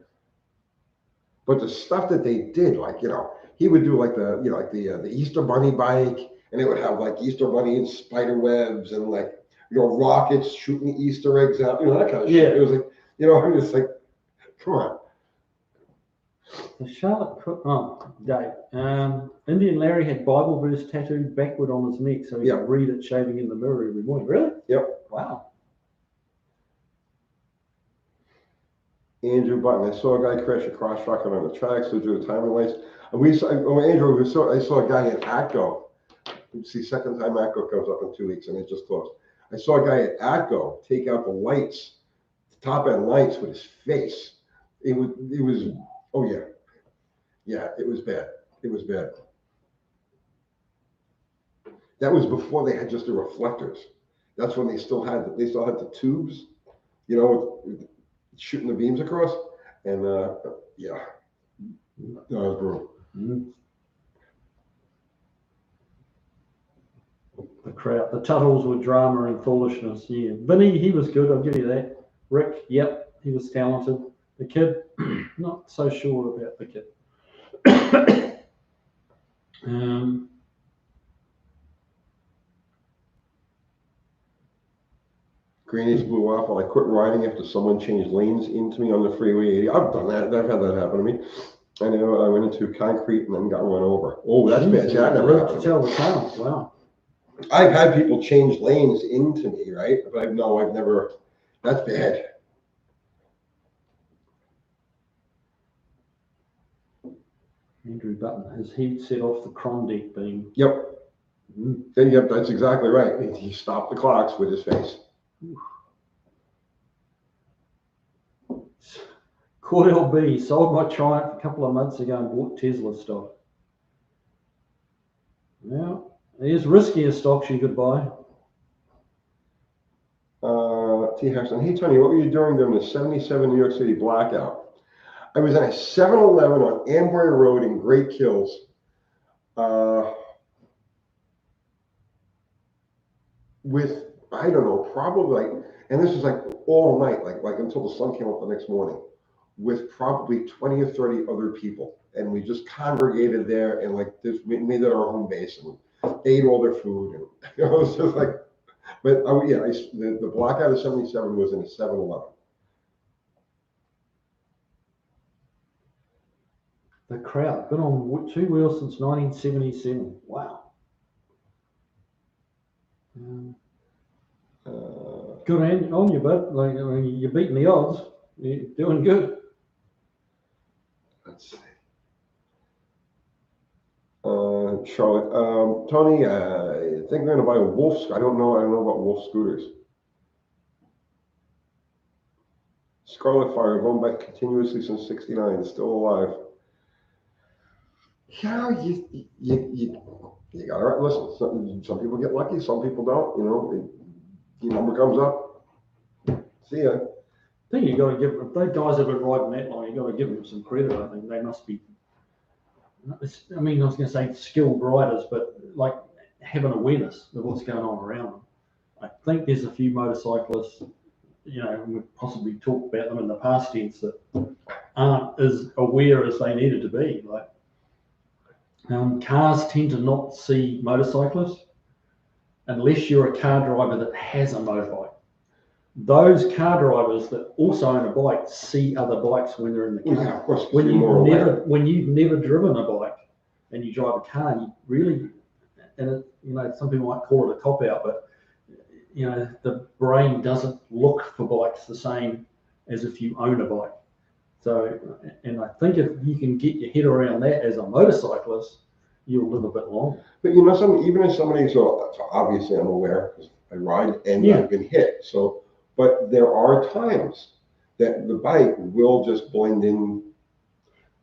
But the stuff that they did, like, you know, he would do like the Easter Bunny bike, and it would have like Easter Bunny and spider webs and like, you know, rockets shooting Easter eggs out, you know, that kind of shit. It was like, you know, I'm just like, come on. The Charlotte Cook, Dave. Indian Larry had Bible verse tattooed backward on his neck so he could read it shaving in the mirror every morning. Really? Yep. Wow. Andrew Button. I saw a guy crash a cross truck on the tracks to do the timing lights. I saw a guy at ATCO. See, second time ATCO comes up in 2 weeks, and it just closed. I saw a guy at ATCO take out the lights, the top end lights, with his face. It was. Oh yeah. Yeah, it was bad. It was bad. That was before they had just the reflectors. That's when they still had the tubes, you know, shooting the beams across. And yeah, that was brutal. Mm-hmm. The crowd, the Tuttles were drama and foolishness. Yeah, Vinny, he was good. I'll give you that. Rick, yep, he was talented. The kid, not so sure about the kid. Greenies blew off while I quit riding after someone changed lanes into me on the freeway 80. I've done that. I've had that happen to me. I know I went into concrete and then got run over. Oh, that's bad. Yeah, that never happened. To tell the tale. Wow. I've had people change lanes into me, right? But I've never. That's bad. Andrew Button, his head set off the Klondike beam. Yep. Mm-hmm. Yep, that's exactly right. He stopped the clocks with his face. Quad LB sold my Triumph a couple of months ago and bought Tesla stock. Now, there's riskier stocks you could buy. T. Harrison, hey Tony, what were you doing during the 77 New York City blackout? I was at a 7-Eleven on Amboy Road in Great Kills. With, I don't know, probably like, and this was like all night, like until the sun came up the next morning, with probably 20 or 30 other people. And we just congregated there and like this, we made it our home base and ate all their food. And it was just like, but yeah, the blackout of 77 was in a 7-Eleven. The Crowd, been on two wheels since 1977. Wow. Good on you, bud. Like, I mean, you're beating the odds. You're doing good. Let's see. Charlotte, Tony, I think I'm going to buy a Wolf. I don't know about Wolf scooters. Scarlet Fire, going back continuously since '69, still alive. Yeah, you gotta listen. Some people get lucky, some people don't. You know, your number comes up. See ya. I think you got to give, if those guys have been riding that long, you got to give them some credit. I think they must be. I mean, I was going to say skilled riders, but like have an awareness of what's going on around them. I think there's a few motorcyclists, you know, and we've possibly talked about them in the past tense, that aren't as aware as they needed to be. Like cars tend to not see motorcyclists unless you're a car driver that has a motorbike. Those car drivers that also own a bike see other bikes when they're in the car. Yeah, of course, when you've never driven a bike and you drive a car, you really, and it, you know, some people might call it a cop out, but you know, the brain doesn't look for bikes the same as if you own a bike. So, and I think if you can get your head around that as a motorcyclist, you'll live a bit longer. But you know, even as somebody, so obviously I'm aware because I ride and I've been hit. So, but there are times that the bike will just blend in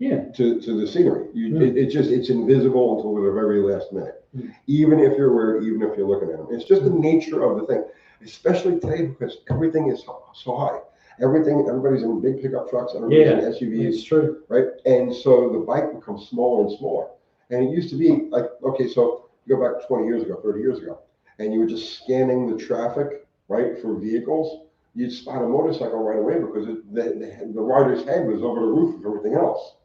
to the scenery. It's invisible until the very last minute. Even if you're aware, even if you're looking at them. It's just the nature of the thing, especially today because everything is so high. Everybody's in big pickup trucks, everybody's in SUVs. It's true. Right? And so the bike becomes smaller and smaller. And it used to be like, okay, so you go back 20 years ago, 30 years ago, and you were just scanning the traffic, right, for vehicles, you'd spot a motorcycle right away because the rider's head was over the roof of everything else.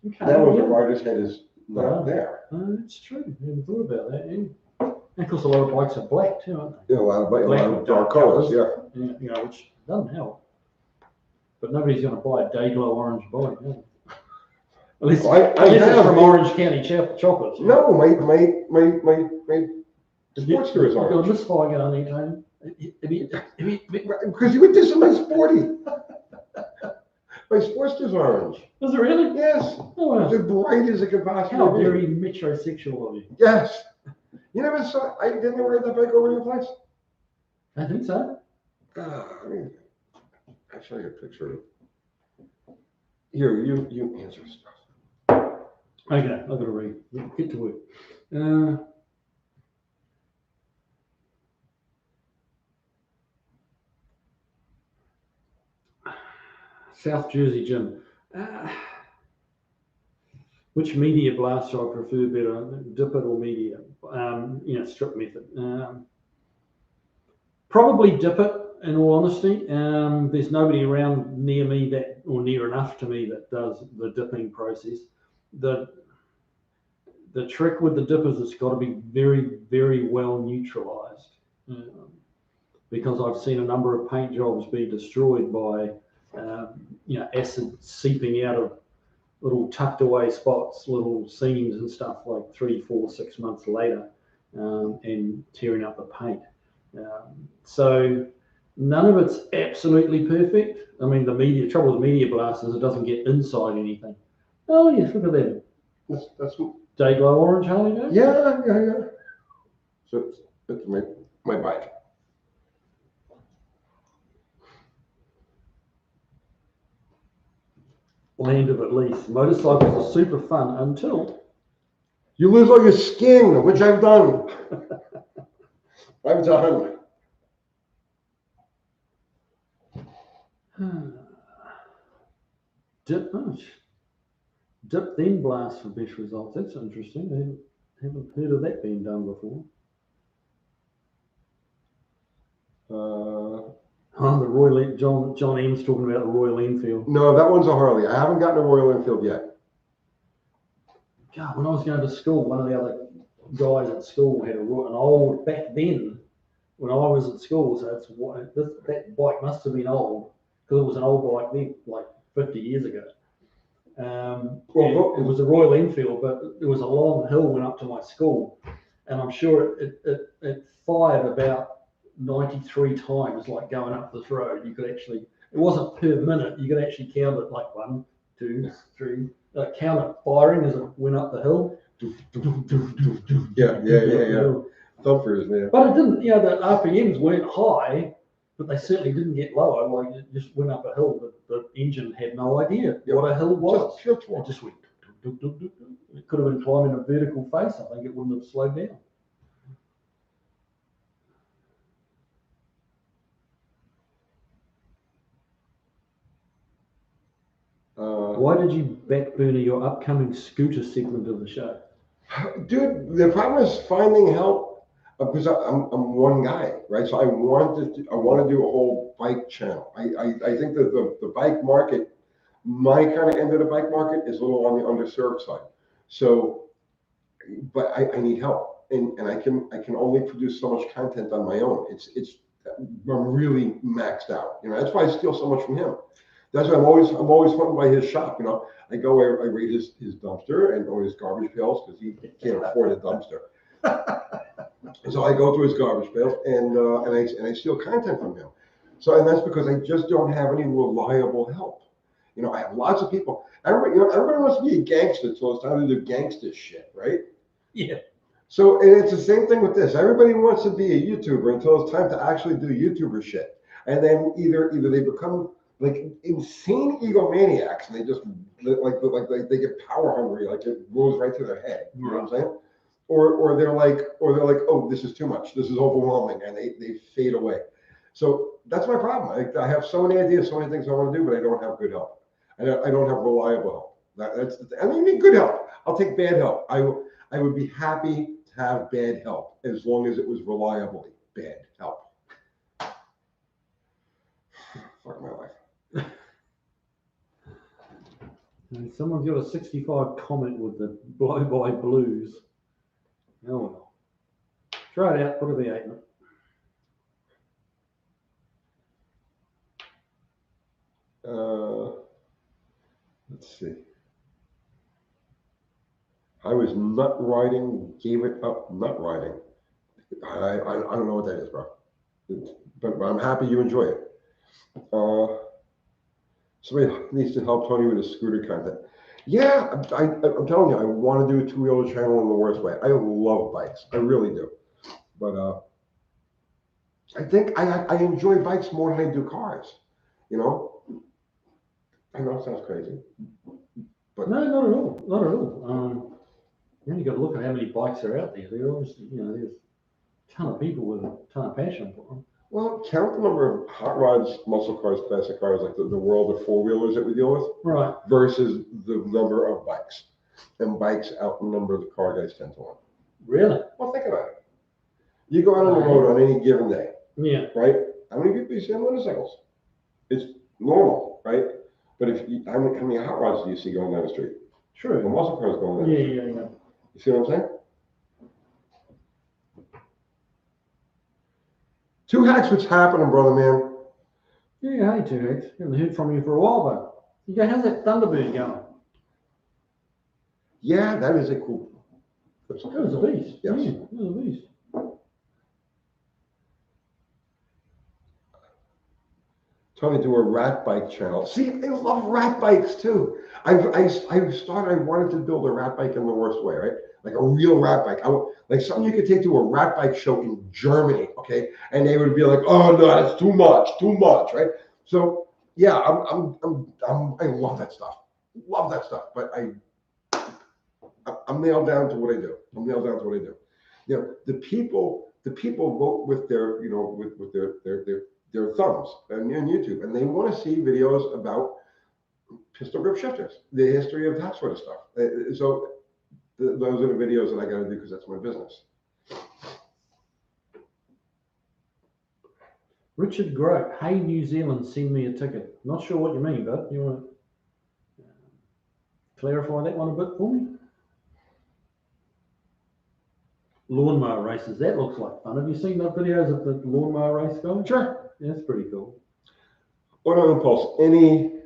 Okay, now the rider's head is not there. That's true. I never thought about that. Yeah. And of course, a lot of bikes are black too, aren't they? Yeah, a lot of dark colors, yeah. You know, which doesn't help. But nobody's going to buy a Dayglow orange bike, is it? Unless it's from Orange County chocolates. No, my Sportster is orange. You've got a misfire going there, Tony. Because you went to something sporty. My Sportster's orange. Is it really? Yes. Oh, wow. It's as bright as it could possibly How be. very metrosexual of you. Yes. You never saw, I didn't ride that bike over your place? I think so. I'll show you a picture of it. Here, you answer stuff. Okay, I've got to read. Get to work. South Jersey Jim. Which media blast do I prefer better, dip it or media? Strip method. Probably dip it, in all honesty. There's nobody around near me that, or near enough to me, that does the dipping process. The trick with the dip is it's got to be very, very well neutralized, because I've seen a number of paint jobs be destroyed by acid seeping out of little tucked away spots, little seams and stuff, like 3, 4, 6 months later, and tearing up the paint. So none of it's absolutely perfect. I mean, the trouble with media blast is it doesn't get inside anything. Oh yes, look at that. That's Dayglow orange, Harley Davidson? Yeah. So it's my bike. landed at least. Motorcycles are super fun until you lose all your skin, which I've done. I've done. Dip then blast for best results. That's interesting. I haven't heard of that being done before. The Royal John M's talking about the Royal Enfield. No, that one's a Harley. I haven't gotten a Royal Enfield yet. God, when I was going to school, one of the other guys at school had an old, back then, when I was at school, so that bike must have been old, because it was an old bike then, like 50 years ago. It was a Royal Enfield, but there was a long hill went up to my school, and I'm sure it fired about 93 times, like going up this road. You could actually, it wasn't per minute, you could actually count it like 1, 2, 3, count it firing as it went up the hill. Yeah. Thumpers, man. But it didn't, the RPMs weren't high, but they certainly didn't get lower. Like it just went up a hill. The engine had no idea what a hill was. It just went. It could have been climbing a vertical face. I think it wouldn't have slowed down. Why did you backburner your upcoming scooter segment of the show? Dude, the problem is finding help because I'm one guy, right? So I want to do a whole bike channel. I think that the bike market, my kind of end of the bike market is a little on the underserved side. So, but I need help, and I can only produce so much content on my own. I'm really maxed out. That's why I steal so much from him. That's why I'm always hunting by his shop. I go, I rate his dumpster and or his garbage pails because he can't afford a dumpster. So I go to his garbage pails and I steal content from him. So, and that's because I just don't have any reliable help. I have lots of people. Everybody wants to be a gangster, so it's time to do gangster shit, right? Yeah. So, and it's the same thing with this. Everybody wants to be a YouTuber until it's time to actually do YouTuber shit, and then either they become like insane egomaniacs, and they just like they get power hungry, like it goes right to their head. You know what I'm saying? Or they're like, oh, this is too much. This is overwhelming, and they fade away. So that's my problem. I have so many ideas, so many things I want to do, but I don't have good help. I don't have reliable help. I mean, good help. I'll take bad help. I would be happy to have bad help as long as it was reliably bad help. Fuck my life. And someone's got a 65 comment with the blow-by blues. Oh well. Try it out, put a V8 in it. Let's see. I was nut riding, gave it up nut riding. I don't know what that is, bro. But I'm happy you enjoy it. Somebody needs to help Tony with his scooter content. Yeah, I'm telling you, I want to do a two-wheeler channel in the worst way. I love bikes. I really do. But I think I enjoy bikes more than I do cars. I know it sounds crazy. But no, not at all. Not at all. You got to look at how many bikes are out there. There's a ton of people with a ton of passion for them. Well, count the number of hot rods, muscle cars, classic cars, like the world of four-wheelers that we deal with, right? Versus the number of bikes. And bikes outnumber the car guys 10 to 1. Really? Well, think about it. You go out on the road on any given day. Yeah. Right? How many people you see on motorcycles? It's normal, right? But how many hot rods do you see going down the street? True. The muscle cars going down the street. Yeah. You see what I'm saying? Two Hacks, what's happening, brother man? Yeah, hey, Two Hacks. Haven't heard from you for a while, though. You go, how's that Thunderbird going? Yeah, that is a cool. It was a beast. Yes. Yeah, it was a beast. Tony, do a rat bike channel. See, they love rat bikes too. I wanted to build a rat bike in the worst way, right? Like a real rat bike. Like something you could take to a rat bike show in Germany, okay? And they would be like, oh no, that's too much, right? So yeah, I love that stuff. love that stuff. But I'm nailed down to what I do. You know, the people vote with their, you know, with their thumbs and YouTube, and they want to see videos about pistol grip shifters, the history of that sort of stuff. So those are the videos that I got to do because that's my business. Richard Grote, hey New Zealand, send me a ticket. Not sure what you mean, but you want to clarify that one a bit for me? Lawnmower races, that looks like fun. Have you seen the videos of the lawnmower race going? Sure. Yeah, that's pretty cool. Auto Impulse, any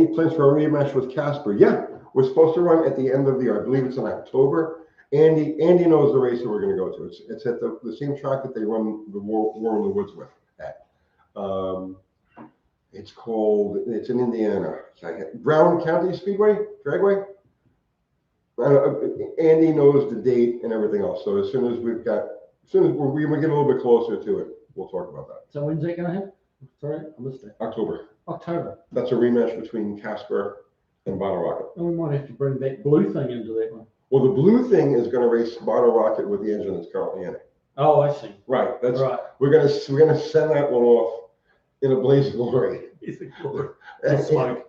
plans for a rematch with Casper? Yeah, we're supposed to run at the end of the year. I believe it's in October. Andy knows the race that we're going to go to. It's at the same track that they run the War in the Woods with at. It's in Indiana. Brown County Speedway, Dragway. Andy knows the date and everything else. So as soon as we get a little bit closer to it, we'll talk about that. So when's that going to happen? Sorry, I missed that. October. That's a rematch between Casper and Bottle Rocket. And we might have to bring that blue thing into that one. Well, the blue thing is going to race Bottle Rocket with the engine that's currently in it. Oh, I see. Right. That's right. We're gonna send that one off in a blaze of glory. It's a glory. It's smoke.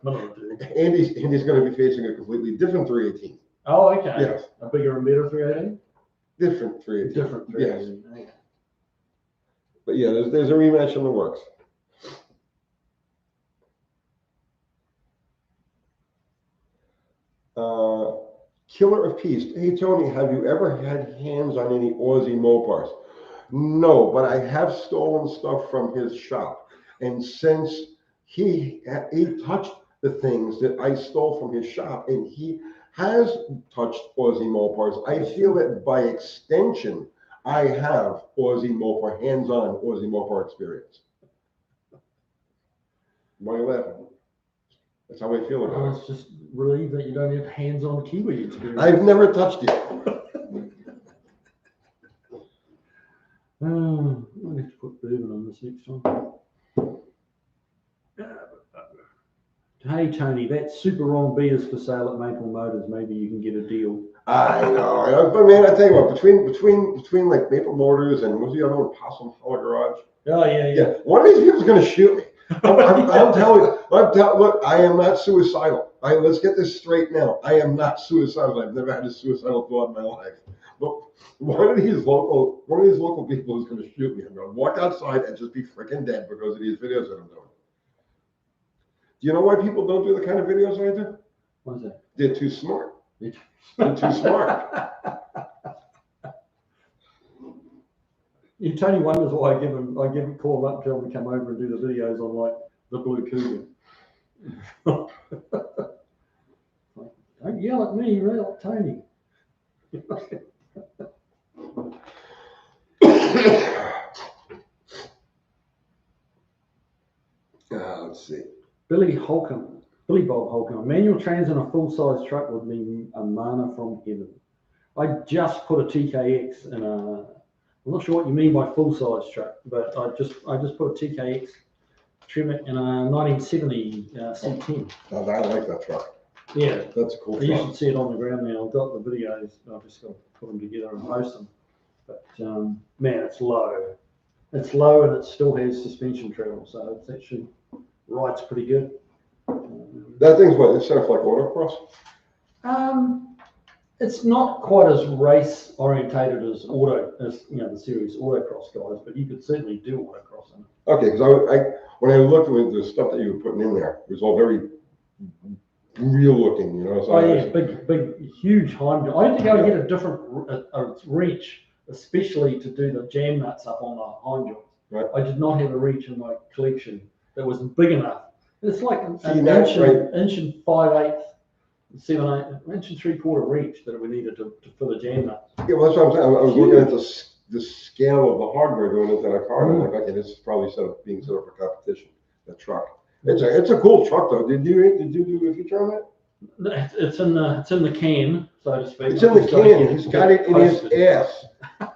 Andy's going to be facing a completely different 318. Oh, okay. Yes. A bigger and better 318. Different 318. Different 318. Yes. Okay. But yeah, there's a rematch in the works. Killer of Peace. Hey Tony, have you ever had hands on any Aussie Mopars? No, but I have stolen stuff from his shop. And since he touched the things that I stole from his shop, and he has touched Aussie Mopars, I feel that by extension, I have Aussie Mopar, hands-on Aussie Mopar experience. Why are you laughing? That's how I feel about it. I was just relieved that you don't have hands-on KIWI experience. I've never touched it. I'll have to put bourbon on this next time. Hey Tony, that Super Wrong B is for sale at Maple Motors. Maybe you can get a deal. I know, but man, I tell you what, between like Maple Motors and what's the other one, Possum Hollow Garage? Oh yeah. One of these people's going to shoot me. I'm telling you. Look, I am not suicidal. Let's get this straight now. I am not suicidal. I've never had a suicidal thought in my life. But one of these local people is going to shoot me. I'm going to walk outside and just be freaking dead because of these videos that I'm doing. Do you know why people don't do the kind of videos I do? What's that? They're too smart. They're too smart. Tony wonders why I call him up, tell him to come over and do the videos on like the Blue Cougar. Don't yell at me, real Tony. Let's see. Billy Bob Holcomb. A manual trans in a full-size truck would be a mana from heaven. I just put a TKX in a. I'm not sure what you mean by full-size truck, but I just put a TKX trim it in a 1970 C10. Oh, I like that truck. Yeah, that's a cool truck. You should see it on the ground now. I've got the videos. I've just got to put them together and post them. But man, it's low. It's low and it still has suspension travel, so it's actually rides pretty good. That thing's what, it's set up like autocross? It's not quite as race orientated as the series autocross guys, but you could certainly do autocross in it. Okay, because when I looked at the stuff that you were putting in there, it was all very real looking, you know. So big, huge hind. I had to go and get a different reach, especially to do the jam nuts up on the hind joints. Right. I did not have a reach in my collection that was big enough. It's like an inch and 5/8, 7/8, inch and 3/4 reach that we needed to fill the jam nuts. Yeah, well, that's what I'm saying. I was looking at the scale of the hardware going into that car, and I'm like, okay, this is probably being set up for competition. The truck. It's a cool truck though. Did you do a feature on that? It's in the can, so to speak. It's in the can. He's got it in his ass. I've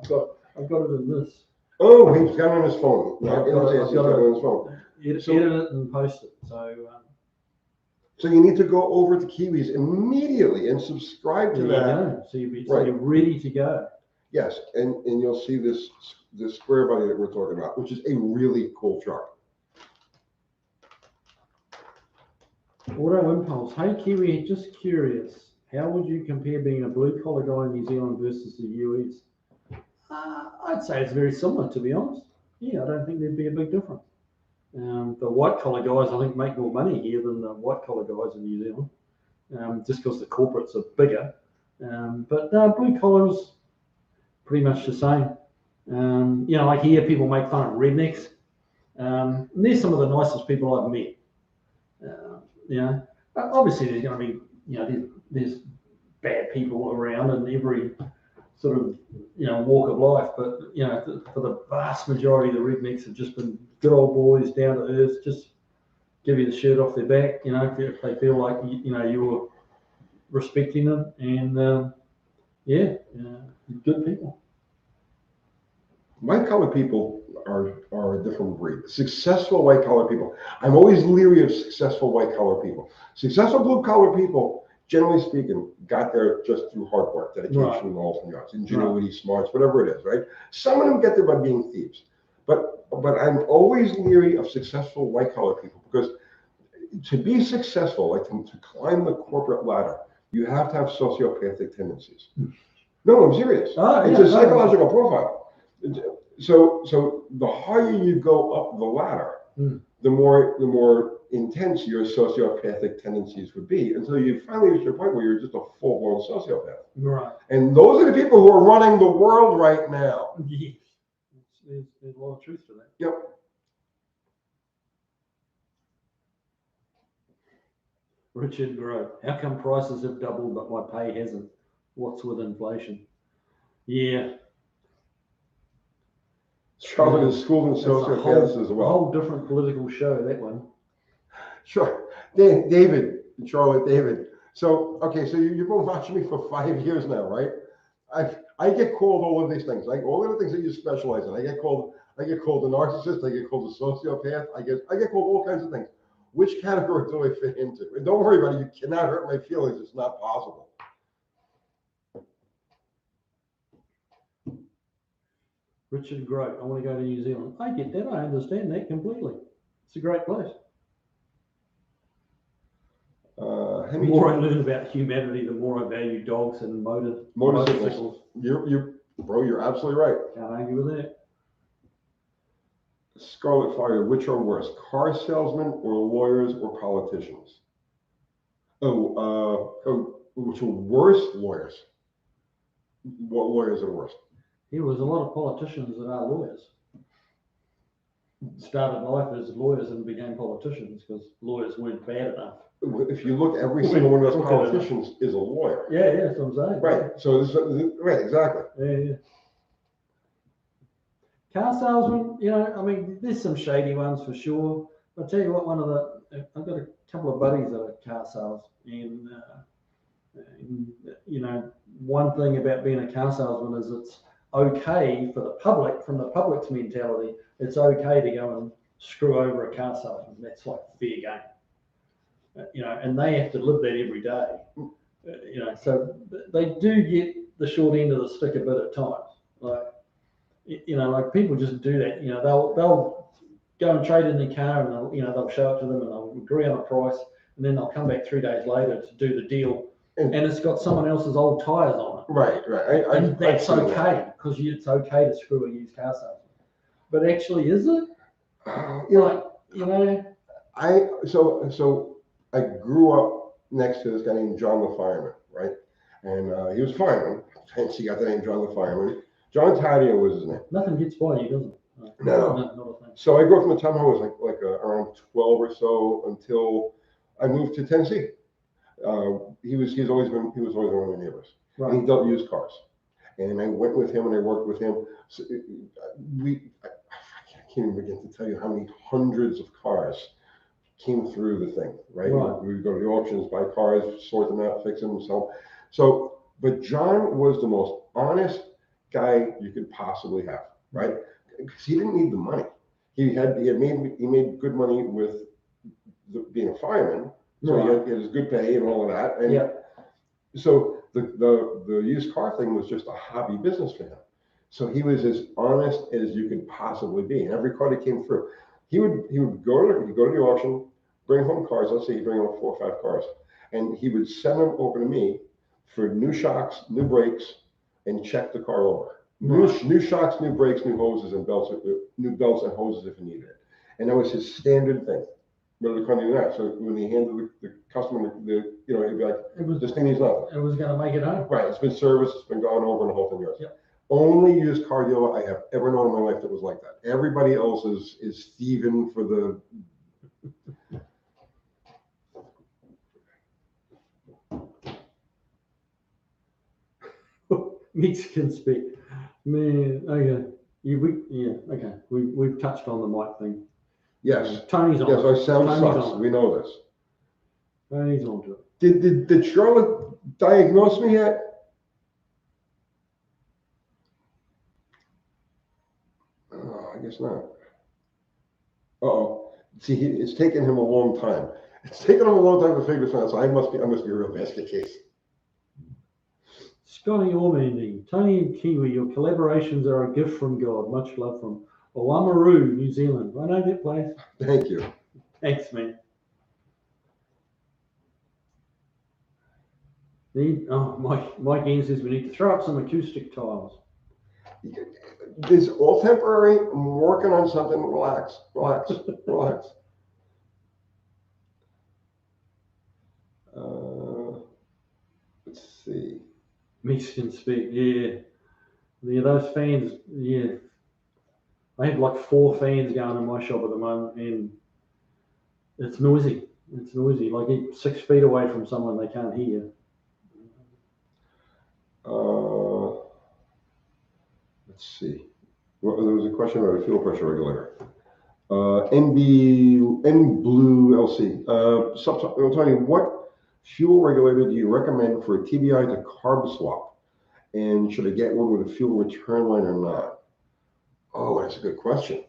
got it in this. Oh, he's got it on his phone. I've got it on his phone. Edit it and post it. So So you need to go over to Kiwis immediately and subscribe to There you that. go. So Right. you're ready to go. Yes, and you'll see this square body that we're talking about, which is a really cool truck. Auto Impulse. Hey Kiwi, just curious, how would you compare being a blue collar guy in New Zealand versus the US? I'd say it's very similar, to be honest. Yeah, I don't think there'd be a big difference. The white collar guys, I think, make more money here than the white collar guys in New Zealand, just because the corporates are bigger. But blue collars, pretty much the same. Like here, people make fun of rednecks. And they're some of the nicest people I've met. Obviously there's going to be, there's bad people around in every sort of, walk of life. But, for the vast majority, the rednecks have just been good old boys, down to earth, just give you the shirt off their back, if they feel like, you were respecting them. And, good people. White collar people are a different breed. Successful white collar people. I'm always leery of successful white collar people. Successful blue collar people, generally speaking, got there just through hard work, dedication, and all from yards, ingenuity, smarts, whatever it is, right? Some of them get there by being thieves. But I'm always leery of successful white collar people, because to be successful, like to climb the corporate ladder, you have to have sociopathic tendencies. No, I'm serious. It's a psychological profile. So the higher you go up the ladder, the more intense your sociopathic tendencies would be, until you finally reach a point where you're just a full-blown sociopath. Right. And those are the people who are running the world right now. Yes. There's a lot of truth to that. Yep. Richard Grove. How come prices have doubled but my pay hasn't? What's with inflation? Yeah. Charlotte is schooled in sociopaths as well. A whole different political show, that one. Sure. David, Charlotte, David. So, okay, so you've been watching me for 5 years now, right? I get called all of these things, like all of the things that you specialize in. I get called a narcissist. I get called a sociopath. I get called all kinds of things. Which category do I fit into? And don't worry about it. You cannot hurt my feelings. It's not possible. Richard Grove. I want to go to New Zealand. I get that. I understand that completely. It's a great place. The more I learn about humanity, the more I value dogs and motorcycles. You're absolutely right. Can't argue with that. Scarlet Fire, which are worse, car salesmen or lawyers or politicians? Which are worse, lawyers? What lawyers are worse? There was a lot of politicians that are lawyers. Started life as lawyers and became politicians because lawyers weren't bad enough. If you look, every single one of those politicians is a lawyer. Yeah, that's what I'm saying. Right. So right, exactly. Yeah. Car salesman, there's some shady ones for sure. I'll tell you what, I've got a couple of buddies that are car sales, and one thing about being a car salesman is it's okay for the public, from the public's mentality, it's okay to go and screw over a car salesman. That's like fair game. And they have to live that every day. So they do get the short end of the stick a bit at times. Like people just do that. They'll go and trade in their car, and they'll show it to them, and they'll agree on a price, and then they'll come back 3 days later to do the deal, and it's got someone else's old tires on it. Right. And that's okay, because it's okay to screw a used car salesman. But actually, is it? So I grew up next to this guy named John the Fireman, right? And he was a fireman, hence he got the name John the Fireman. John Taddeo was his name. Nothing gets by you, does it? No. Not a thing. So I grew up from the time I was like around 12 or so until I moved to Tennessee. He was always one of my neighbors. Right. And he dealt used cars. And I went with him and I worked with him. So I can't even begin to tell you how many hundreds of cars came through the thing, right? We would go to the auctions, buy cars, sort them out, fix them, and so on. So, but John was the most honest guy you could possibly have, right? Because he didn't need the money. He made good money with being a fireman, So Right. he had his good pay and all of that. And Yeah. so the used car thing was just a hobby business for him. So he was as honest as you could possibly be. And every car that came through, he would go to the auction, bring home cars. Let's say he bring home 4 or 5 cars, and he would send them over to me for new shocks, new brakes, and check the car over. Right. New shocks, new brakes, new hoses and belts, new belts and hoses if he needed it. And that was his standard thing. But the company that. So when he handed the customer he'd be like, this thing needs nothing. It was going to make it home. Right. It's been serviced. It's been gone over, and the whole thing goes. Yep. Only used car dealer I have ever known in my life that was like that. Everybody else is thieving for the. Mexican speak. Man, okay. Okay. We've touched on the mic thing. Yes. Tony's on Yes, it. our sound Tony's sucks. on it. We know this. Tony's on it. Did Charlotte diagnose me yet? Oh, I guess not. Uh-oh. See, it's taken him a long time. It's taken him a long time to figure this out, so I must be a real basket case. Scotty Ormandy, Tony and Kiwi, your collaborations are a gift from God. Much love from Oamaru, New Zealand. I know that place. Thank you. Thanks, man. Mike Ian says we need to throw up some acoustic tiles. This is all temporary. I'm working on something. Relax, relax, relax. Let's see. Mexican speak, yeah. Those fans, yeah. I have like 4 fans going in my shop at the moment, and it's noisy. It's noisy. Like 6 feet away from someone, they can't hear you. Let's see. Well, there was a question about a fuel pressure regulator. N Blue LC. I'll tell you, what fuel regulator do you recommend for a TBI to carb swap? And should I get one with a fuel return line or not? Oh, that's a good question.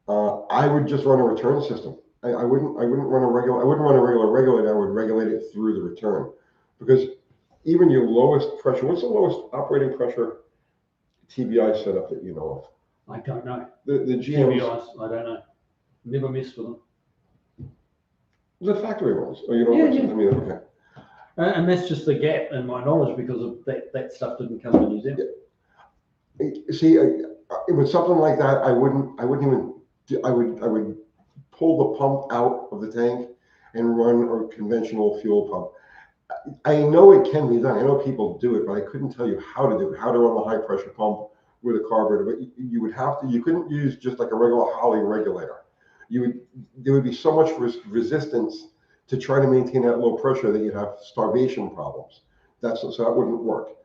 I would just run a return system. I wouldn't run a regular regulator. I would regulate it through the return, because even your lowest pressure. What's the lowest operating pressure TBI setup that you know of? I don't know. The GMs. TBIs, I don't know. Never messed with them. The factory ones. Oh, you don't. Yeah. I mean, okay. And that's just the gap in my knowledge, because of that stuff didn't come to New Zealand. Yeah. See, with something like that, I wouldn't even. I would pull the pump out of the tank and run a conventional fuel pump. I know it can be done. I know people do it, but I couldn't tell you how to do it. How to run a high pressure pump with a carburetor, but you would have to. You couldn't use just like a regular Holley regulator. There would be so much resistance to try to maintain that low pressure that you'd have starvation problems. So that wouldn't work.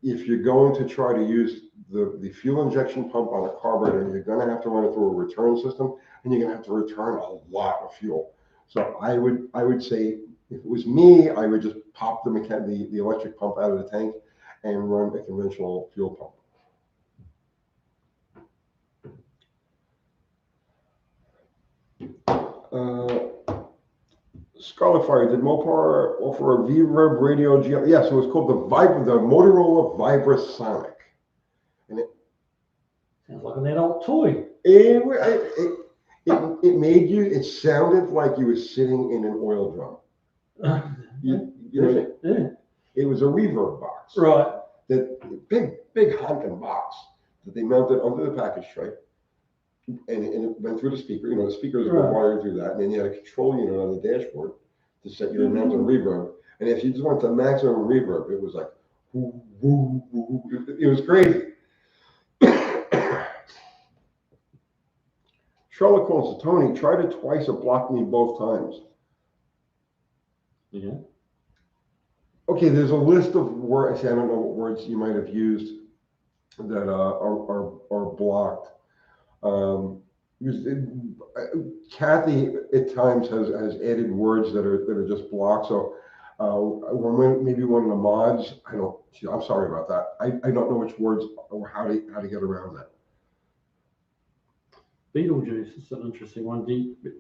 If you're going to try to use the fuel injection pump on a carburetor, you're going to have to run it through a return system, and you're going to have to return a lot of fuel. So I would say, if it was me, I would just pop the electric pump out of the tank and run a conventional fuel pump. Scarlet Fire, did Mopar offer a V-Rev radio GL? Yes, it was called the Motorola Vibrasonic. And it sounds like an adult toy. It made you, it sounded like you were sitting in an oil drum. It was a reverb box. Right. That big honking box that they mounted under the package tray. And it went through the speaker. The speakers were wired through that, and then you had a control unit on the dashboard to set your amount of reverb. And if you just went to maximum reverb, it was like, woo, woo, woo. It was crazy. Charlotte calls Tony, tried it twice, it blocked me both times. Yeah. Okay, there's a list of words. I don't know what words you might have used that are blocked. Kathy at times has added words that are just blocked. So maybe one of the mods, I'm sorry about that. I don't know which words or how to get around that. Beetlejuice is an interesting one.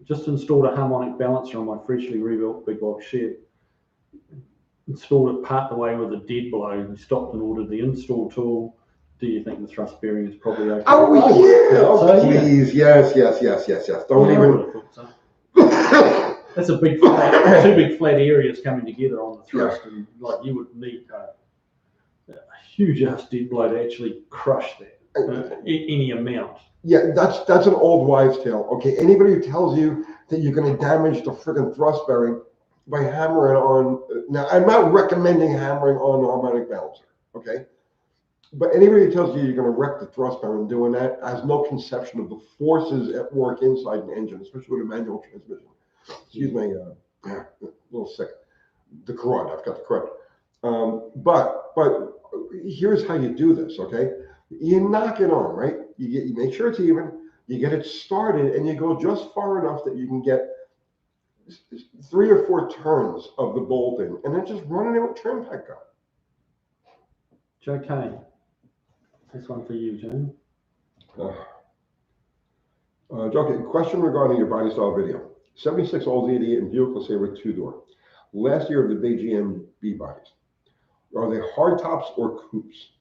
Just installed a harmonic balancer on my freshly rebuilt big box shed. Installed it part the way with a dead blow. We stopped and ordered the install tool. Do you think the thrust bearing is probably okay? Oh, yeah. Oh, please. Yes. Don't even. So. That's a big flat, two big flat areas coming together on the thrust, and like you would need a huge ass dead blow to actually crush that any amount. Yeah, that's an old wives' tale. Okay, anybody who tells you that you're going to damage the freaking thrust bearing by hammering on. Now, I'm not recommending hammering on the harmonic balancer. Okay. But anybody who tells you you're going to wreck the thrust bearing doing that has no conception of the forces at work inside an engine, especially with a manual transmission. Excuse me, a little sick. The crud, I've got the crud. But here's how you do this, okay? You knock it on, right? You make sure it's even, you get it started, and you go just far enough that you can get 3 or 4 turns of the bolt in, and then just run it with trim pack gun. Okay. This one for you, Jane. Okay, question regarding your body style video. 76 Olds 88 and vehicle saver 2-door. Last year of the big GMB bodies. Are they hard tops or coupes?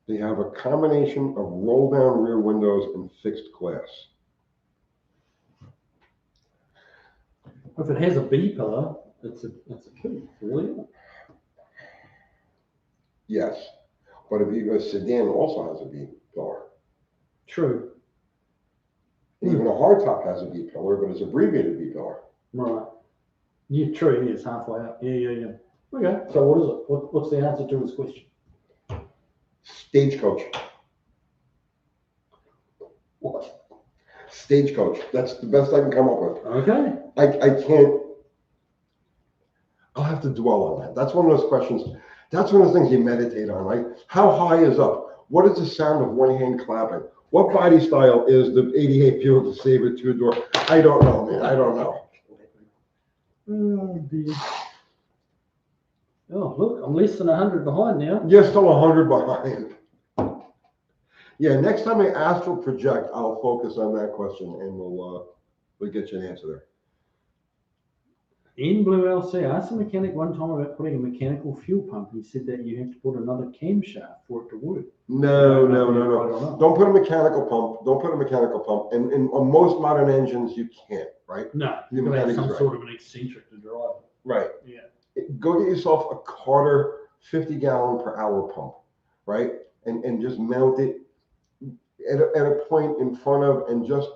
They have a combination of roll down rear windows and fixed glass. If it has a B pillar, it's a coupe, really. Yes. But if you go sedan also has a B pillar. True. Even a hardtop has a B pillar, but it's abbreviated B pillar. Right. Yeah, true. It's halfway up. Yeah. Okay. So what is it? What's the answer to this question? Stagecoach. What? Stagecoach. That's the best I can come up with. Okay. I can't. I'll have to dwell on that. That's one of those questions. That's one of the things you meditate on, right? How high is up? What is the sound of one hand clapping? What body style is the 88 Buick Sabre 2-door? I don't know, man. I don't know. Oh, dear. Oh, look, I'm less than 100 behind now. You're still 100 behind. Yeah, next time I astral project, I'll focus on that question, and we'll get you an answer there. In Blue LC, I asked the mechanic one time about putting a mechanical fuel pump. He said that you have to put another camshaft for it to work. No. Don't put a mechanical pump. And on most modern engines, you can't, right? No, you have some sort of an eccentric to drive. Right. Yeah. Go get yourself a Carter 50-gallon per hour pump, right? And just mount it at a point in front of, and just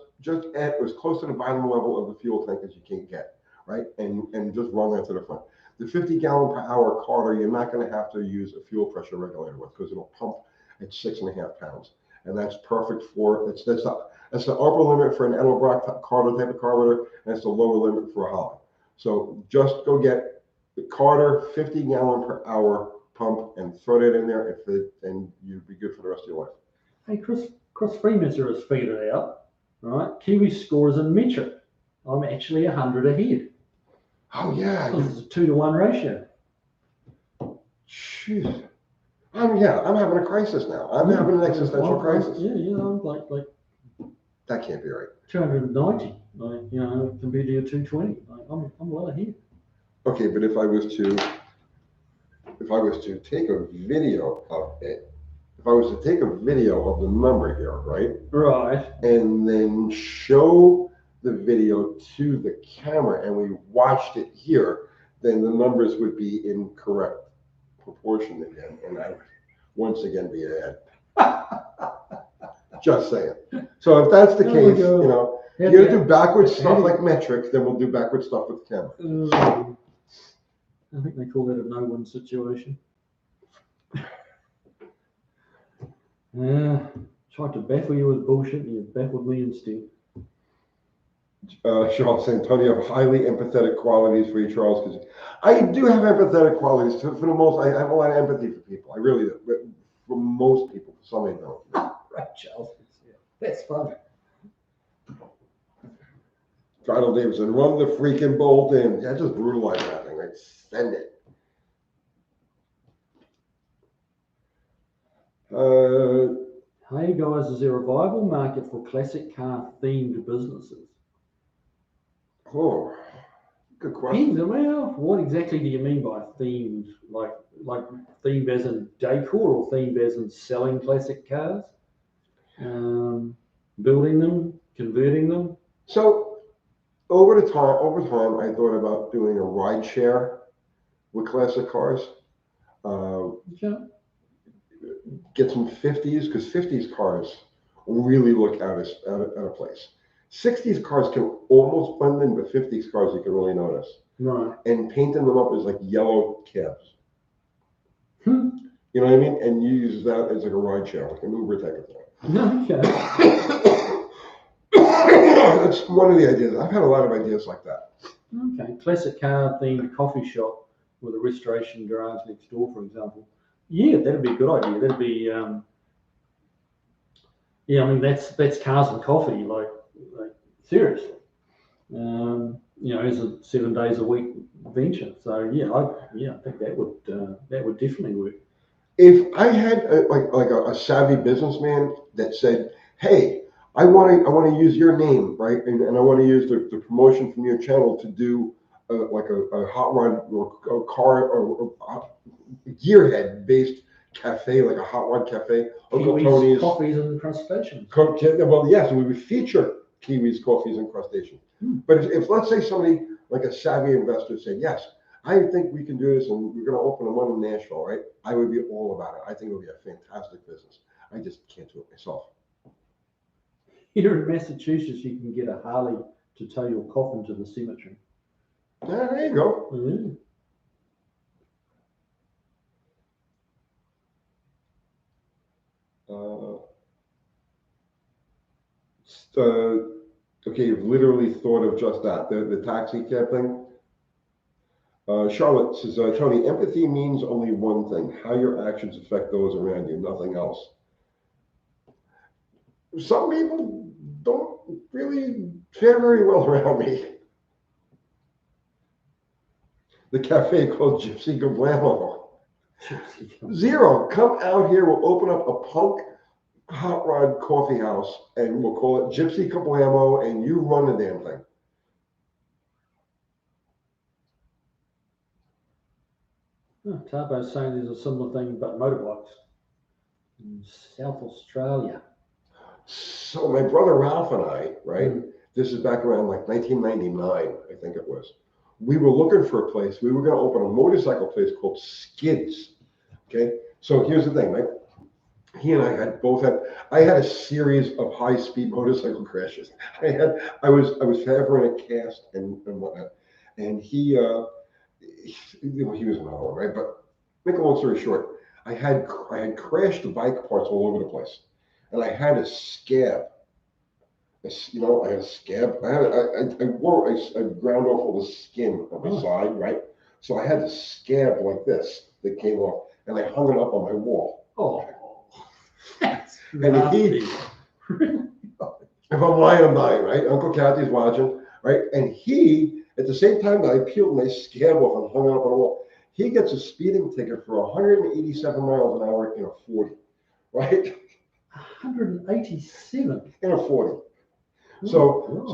at as close to the bottom level of the fuel tank as you can get, right? And just run that to the front. The 50-gallon per hour Carter, you're not going to have to use a fuel pressure regulator with, because it'll pump at 6.5 pounds, and that's perfect for that's the upper limit for an Edelbrock Carter type of carburetor, and that's the lower limit for a Holland. So just go get the Carter 50-gallon per hour pump and throw that in there, and you'd be good for the rest of your life. Hey, Chris Freemasser has figured it out. Right, Kiwi scores in metric. I'm actually 100 ahead. Oh yeah, it's a 2-to-1 ratio. Jeez. I'm having a crisis now. I'm having an existential crisis. Yeah, I'm like that can't be right. 290, compared to your 220. I'm well ahead. Okay, but if I was to take a video of it, if I was to take a video of the number here, right? Right. And then show the video to the camera, and we watched it here, then the numbers would be in correct proportion again, and I would once again be ahead. Just saying. So if that's the case, you're gonna do backwards stuff like metric, then we'll do backwards stuff with the camera. I think they call that a no-win situation. Tried to baffle you with bullshit, and you baffled me instead. Charles saying, Tony, you have highly empathetic qualities for you, Charles, because I do have empathetic qualities. For the most, I have a lot of empathy for people. I really do. But for most people, for some I don't. Right, Charles. Yeah, that's fun. Donald Davidson, run the freaking bolt in. Yeah, just brutalize that thing. Like, send it. Hey guys, is there a viable market for classic car themed businesses? Oh, good question. Depends. Well, what exactly do you mean by themed? Like themed as in decor, or themed as in selling classic cars, building them, converting them? So over time, I thought about doing a ride share with classic cars. Uh, Okay. get some 50s because 50s cars really look out of place. 60s cars can almost blend in, but 50s cars you can really notice. Right. And painting them up as like yellow cabs. Hmm. You know what I mean? And you use that as like a ride share, like an Uber type of thing. Okay. That's one of the ideas. I've had a lot of ideas like that. Okay. Classic car themed coffee shop with a restoration garage next door, for example. Yeah, that'd be a good idea. That'd be yeah. I mean, that's cars and coffee. Like seriously. As a 7 days a week venture. So I think that would definitely work. If I had a savvy businessman that said, "Hey, I want to use your name, right, and I want to use the promotion from your channel to do a hot rod or a car or a gearhead based cafe, like a hot rod cafe, Uncle Kiwis, Tony's coffees, and crustaceans. Well, yes, we would feature Kiwis, coffees, and crustaceans. But if let's say somebody like a savvy investor said, yes, I think we can do this and we're going to open one in Nashville, right? I would be all about it. I think it would be a fantastic business. I just can't do it myself. Here in Massachusetts, you can get a Harley to tow your coffin to the cemetery. Yeah, there you go. Mm. Okay, you've literally thought of just that, the taxi cab thing. Charlotte says, Tony, empathy means only one thing, how your actions affect those around you, nothing else. Some people don't really fare very well around me. The cafe called Gypsy Gablamo. Zero, come out here, we'll open up a punk hot rod coffee house and we'll call it Gypsy Kablamo and you run the damn thing. Tarbo's saying there's a similar thing, but motorbikes in South Australia. So my brother Ralph and I, right, this is back around like 1999, I think it was. We were looking for a place. We were going to open a motorcycle place called Skids. Okay, so here's the thing, right? He and I had I had a series of high-speed motorcycle crashes. I was forever in a cast and whatnot. And he was another one, right? But make a long story short, I had crashed the bike parts all over the place. And I had a scab. I had a scab. I wore I ground off all the skin on my side, right? So I had a scab like this that came off, and I hung it up on my wall. Oh, that's and he, if I'm lying, I'm dying, right? Uncle Kathy's watching, right? And he, at the same time that I peeled my scab off and hung it up on the wall, he gets a speeding ticket for 187 miles an hour in a 40, right? 187 in a 40. So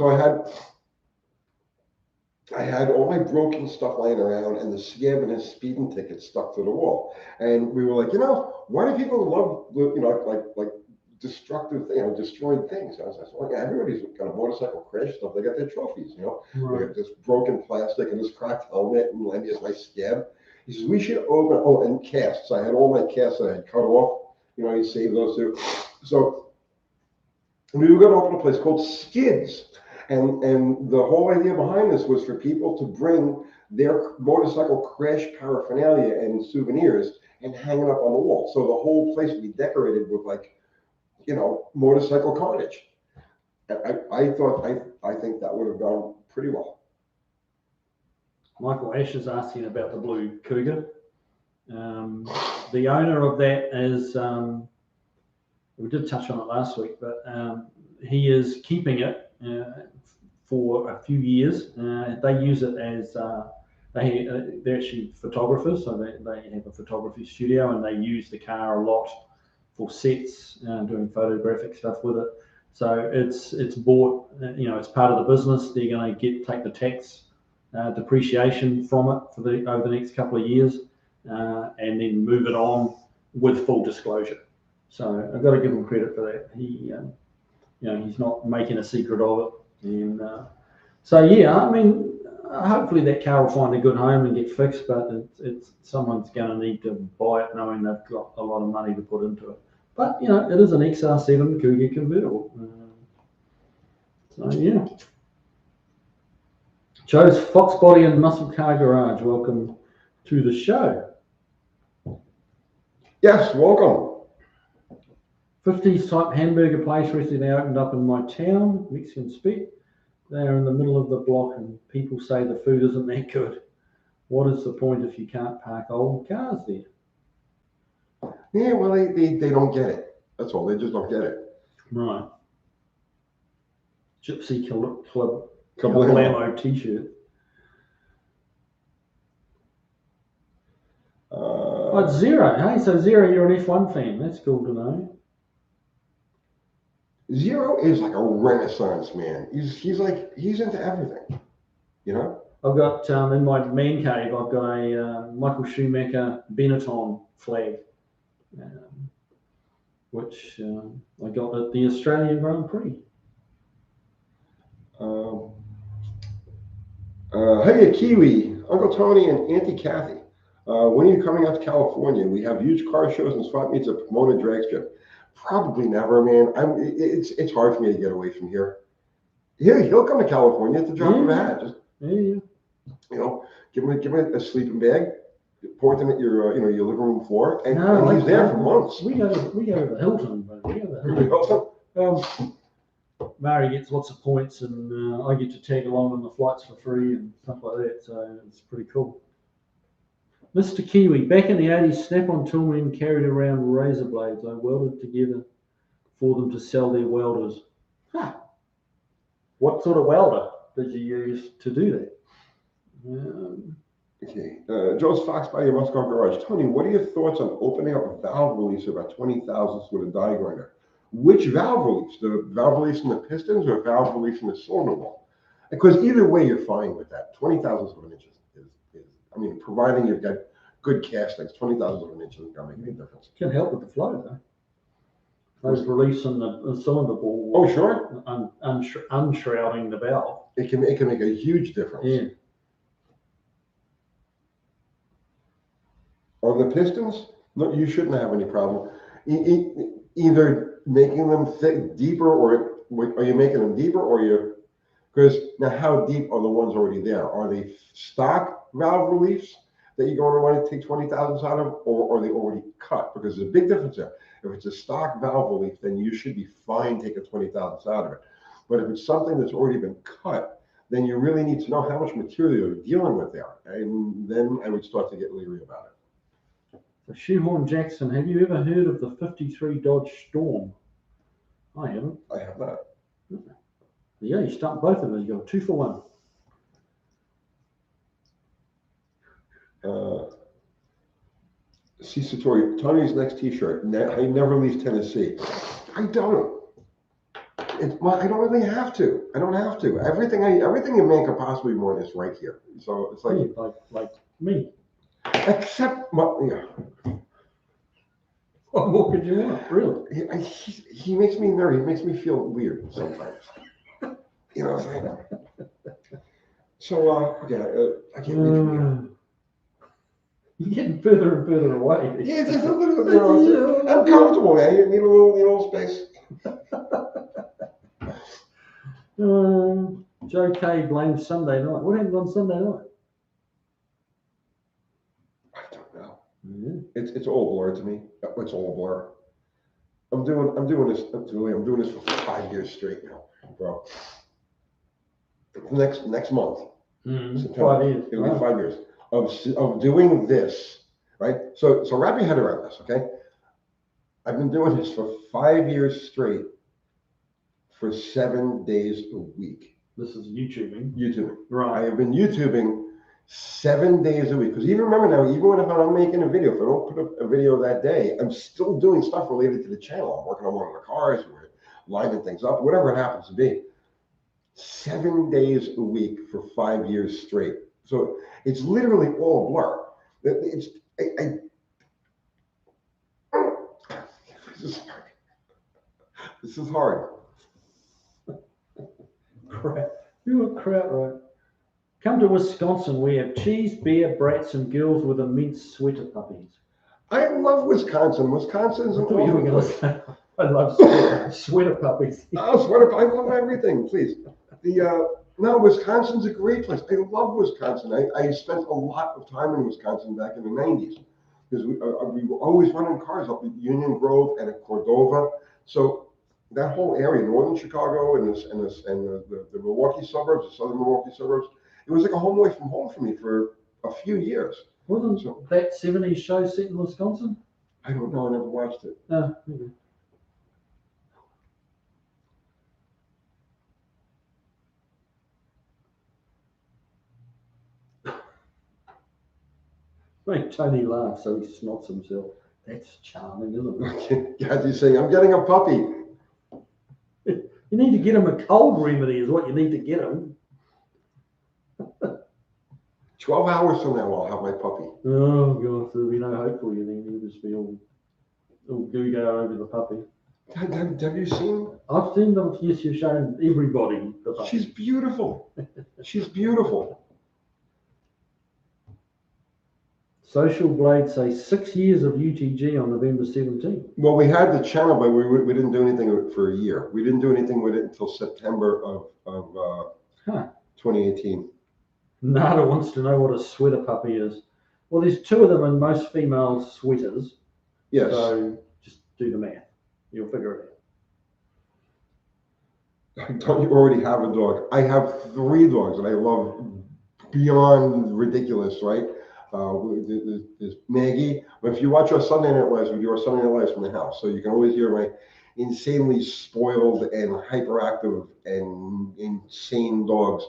I had all my broken stuff lying around and the scab and his speeding ticket stuck to the wall. And we were like, why do people love, like destructive, destroyed things? I was like, well, yeah, everybody's got a motorcycle crash stuff. They got their trophies, They got this broken plastic and this cracked helmet and here's my scab. He says, we should open, and casts. I had all my casts that I had cut off. You save those too. So we were going to open a place called Skids. And the whole idea behind this was for people to bring their motorcycle crash paraphernalia and souvenirs and hang it up on the wall. So the whole place would be decorated with motorcycle carnage. I think that would have gone pretty well. Michael Ash is asking about the blue Cougar. The owner of that is, we did touch on it last week, but he is keeping it for a few years. They use it as they're actually photographers, so they have a photography studio and they use the car a lot for sets, doing photographic stuff with it. So it's bought, it's part of the business. They're going to take the tax depreciation from it for over the next couple of years, and then move it on with full disclosure. So I've got to give him credit for that. He, he's not making a secret of it. And so yeah, I mean, hopefully that car will find a good home and get fixed. But it's someone's going to need to buy it knowing they've got a lot of money to put into it. But it is an XR7 Cougar convertible. So yeah. Joe's Fox Body and Muscle Car Garage. Welcome to the show. Yes, welcome. 50s type hamburger place recently opened up in my town, Mexican Spit. They are in the middle of the block and people say the food isn't that good. What is the point if you can't park old cars there? Yeah, well, they don't get it. That's all. They just don't get it. Right. Gypsy Club Kablamo t-shirt. It's Zero. Hey, so Zero, you're an F1 fan. That's cool to know. Zero is like a renaissance man. He's into everything. I've got in my man cave. I've got a Michael Schumacher Benetton flag, which I got at the Australian Grand Prix. Hey, KIWI, Uncle Tony and Auntie Kathy. When are you coming out to California? We have huge car shows and swap meets at Pomona Drag Strip. Probably never, man. It's hard for me to get away from here. He'll come to California at the drop of a hat. Just give him a sleeping bag, pour them at your your living room floor, and he's there for months. We go to the Hilton, but we go to the Hilton. Mary gets lots of points, and I get to tag along on the flights for free and stuff like that. So it's pretty cool. Mr. Kiwi, back in the 80s, Snap-on toolmen carried around razor blades I welded together for them to sell their welders. Huh. What sort of welder did you use to do that? Okay. Joe's Fox by your Muscle Car Garage. Tony, what are your thoughts on opening up a valve release about 20 thousandths with a die grinder? Which valve release? The valve release in the pistons or valve release in the cylinder wall? Because either way, you're fine with that. 20 thousandths of an inch is providing you've got good castings, 20 thousandths of an inch isn't going to make any difference. Can help with the flow, though. Those releasing the cylinder ball. Oh, sure. Unshrouding the valve. It can make a huge difference. Yeah. On the pistons, no, you shouldn't have any problem. Either making them deeper, or are you making them deeper, or you? Because now, how deep are the ones already there? Are they stock valve reliefs that you're going to want to take 20 thousandths out of, or are they already cut? Because there's a big difference there. If it's a stock valve relief, then you should be fine taking 20 thousandths out of it. But if it's something that's already been cut, then you really need to know how much material you're dealing with there, and then I would start to get leery about it. So Shoehorn Jackson, have you ever heard of the 53 Dodge Storm? I haven't. I have not. Yeah, you stumped both of us. You got 2 for 1. C. Satori, Tony's next T-shirt. I never leave Tennessee. I don't. I don't really have to. I don't have to. Everything a man could possibly want is right here. So it's like me. Except, yeah. What more could you want, really? He makes me nervous. He makes me feel weird sometimes. You know what I'm saying? So, I can't reach from here. You're getting further and further away. Yeah, just a little bit. I'm comfortable, man. You need a little space. Joe K blames Sunday night. What happened on Sunday night? I don't know. Yeah. It's all blur to me. It's all blur. I'm doing this for 5 years straight now, bro. Next month. September, 5 years. It'll be 5 years of doing this, right? So wrap your head around this, okay? I've been doing this for 5 years straight for 7 days a week. This is YouTubing. YouTubing. Right. I have been YouTubing 7 days a week. Because even remember now, even when if I'm making a video, if I don't put up a video that day, I'm still doing stuff related to the channel. I'm working on one of the cars, we're lining things up, whatever it happens to be. 7 days a week for 5 years straight. So it's literally all a blur. It's this is hard. Crap. You are crap, right? Come to Wisconsin. We have cheese, beer, brats, and girls with immense sweater puppies. I love Wisconsin. Wisconsin's I an thought you were awful going to place. say, I love sweater puppies. Oh, sweater, I love everything, please. No, Wisconsin's a great place. I love Wisconsin. I spent a lot of time in Wisconsin back in the 90s because we were always running cars up at Union Grove and at Cordova. So that whole area, northern Chicago and the Milwaukee suburbs, the southern Milwaukee suburbs, it was like a home away from home for me for a few years. Wasn't that 70s show set in Wisconsin? I don't know. I never watched it. Oh, okay. Make Tony laugh so he snots himself. That's charming, isn't it? Kathy's saying, I'm getting a puppy. You need to get him a cold remedy is what you need to get him. 12 hours from now, I'll have my puppy. Oh, God, there'll be no hope for you then. You'll just be all goo-go over the puppy. Have you seen? I've seen them. Yes, you've shown everybody the puppy. She's beautiful. She's beautiful. Social Blade say 6 years of UTG on November 17th. Well, we had the channel, but we didn't do anything with it for a year. We didn't do anything with it until September of 2018. Nada wants to know what a sweater puppy is. Well, there's two of them in most female sweaters. Yes. So just do the math. You'll figure it out. Don't you already have a dog? I have 3 dogs that I love beyond ridiculous, right? There's Maggie. But if you watch our Sunday Night Lives, we do our Sunday Night Lives from the house. So you can always hear my insanely spoiled and hyperactive and insane dogs.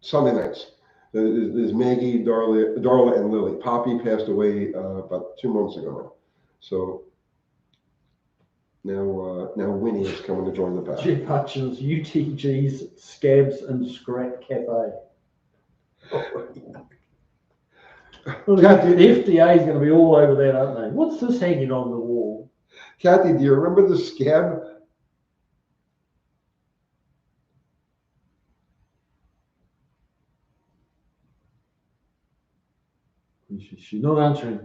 Sunday nights. There's Maggie, Darla, and Lily. Poppy passed away about 2 months ago now. So now Winnie is coming to join the pack. Jeff Hutchins, UTG's Scabs and Scrap Cafe. Well, the FDA is going to be all over that, aren't they? What's this hanging on the wall? Kathy, do you remember the scab? She's not answering.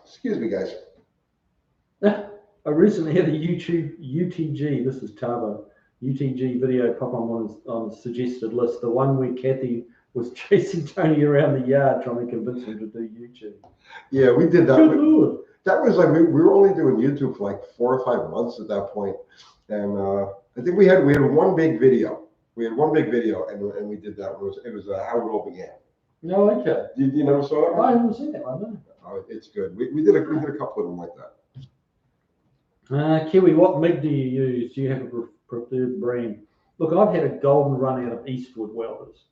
Excuse me, guys. I recently had a UTG, this is Tabo, UTG video pop on the suggested list. The one where Kathy was chasing Tony around the yard trying to convince him to do YouTube. Yeah, we did that. Good Lord. That was like, we were only doing YouTube for like 4 or 5 months at that point. And I think we had one big video. We had one big video and we did that. It was how it all began. No, okay. You never saw that one? I haven't seen that one, no. Oh, it's good. We did a couple of them like that. Kiwi, what MIG do you use? Do you have a preferred brand? Look, I've had a golden run out of Eastwood welders.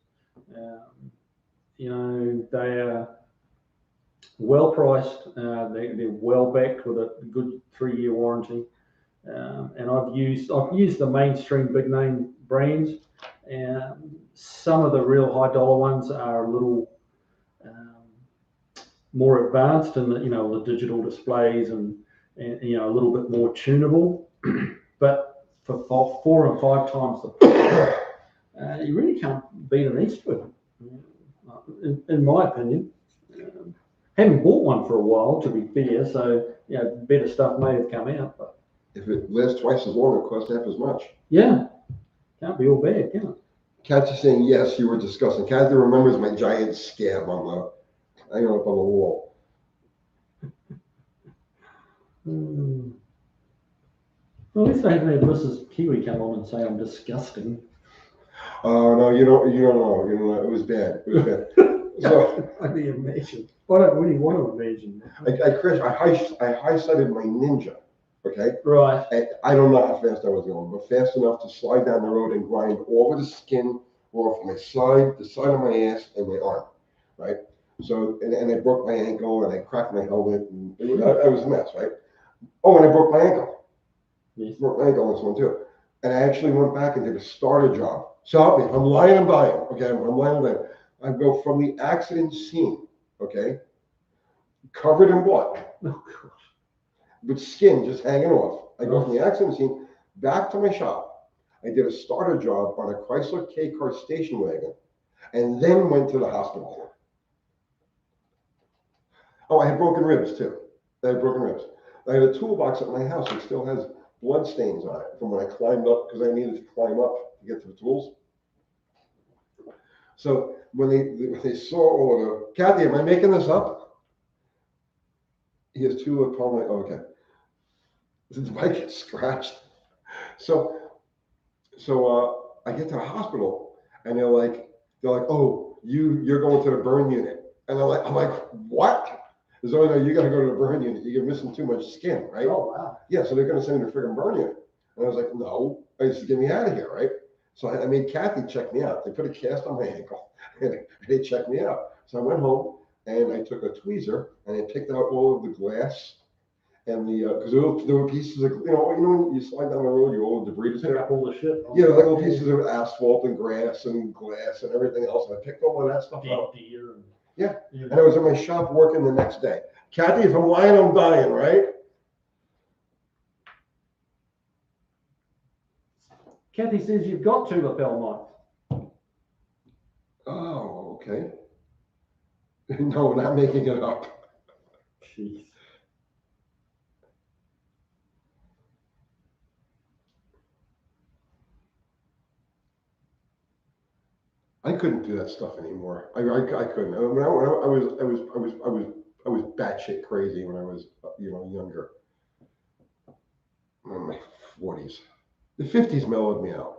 You know, they are well priced. They're well backed with a good 3-year warranty. And I've used the mainstream big name brands. Some of the real high dollar ones are a little more advanced in the digital displays and a little bit more tunable. But for 4 or 5 times the price, you really can't beat an Eastwood, in my opinion. Haven't bought one for a while, to be fair, so better stuff may have come out. But if it lasts twice as long, it costs half as much. Yeah, can't be all bad, can it? Kathy's saying yes, you were discussing. Kathy remembers my giant scab hanging up on the wall. Well, at least I haven't had Mrs. Kiwi come on and say I'm disgusting. Oh no, you don't know. It was bad. It was bad. So I can imagine. I don't really want to imagine. I high-sided my Ninja, okay? Right. And I don't know how fast I was going, but fast enough to slide down the road and grind all of the skin off my side, the side of my ass, and my arm, right? So, and I broke my ankle, and I cracked my helmet, and I was a mess, right? Oh, and I broke my ankle. Yes. Broke my ankle on this one too. And I actually went back and did a starter job. So help me, if I'm lying and dying, okay? I'm lying and dying. I go from the accident scene, okay, covered in blood, Oh, God. with skin just hanging off. I go from the accident scene back to my shop. I did a starter job on a Chrysler K-car station wagon, and then went to the hospital. Oh, I had broken ribs too. I had broken ribs. I had a toolbox at my house that still has blood stains on it from when I climbed up, because I needed to climb up to get to the tools. So when they saw all of the, Kathy, am I making this up? He has two permanent, okay. The bike gets scratched. So I get to the hospital, and they're like, oh, you're going to the burn unit. And I'm like, what? So no, you got to go to the burn unit. You're missing too much skin, right? Oh, wow. Yeah, so they're going to send me to the friggin' burn unit. And I was like, no, just get me out of here, right? So I made Kathy check me out. They put a cast on my ankle, and they checked me out. So I went home, and I took a tweezer, and I picked out all of the glass and because there were pieces of, when you slide down the road, you all the debris is Pick there. up all the shit. Yeah, like little pieces of asphalt and grass and glass and everything else. And I picked all of that stuff out. Deer and, yeah, and I was in my shop working the next day. Kathy, if I'm lying, I'm dying, right? Kathy says you've got two lapel knives. Oh, okay. No, we're not making it up. Jeez. I couldn't do that stuff anymore. I couldn't. When I was batshit crazy when I was younger. In my 40s, the 50s mellowed me out.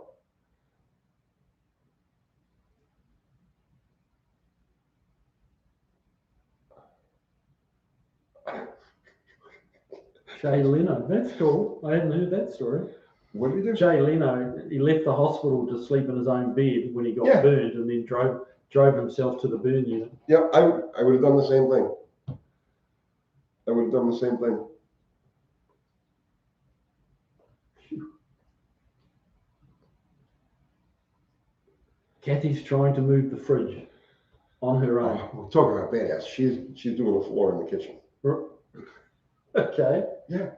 Jay Leno, that's cool. I hadn't heard that story. What did he do? Jay Leno, he left the hospital to sleep in his own bed when he got Yeah. burned, and then drove himself to the burn unit. Yeah, I would have done the same thing. I would have done the same thing. Kathy's trying to move the fridge on her own. Oh, we're talking about badass. She's doing the floor in the kitchen. Okay. Yeah.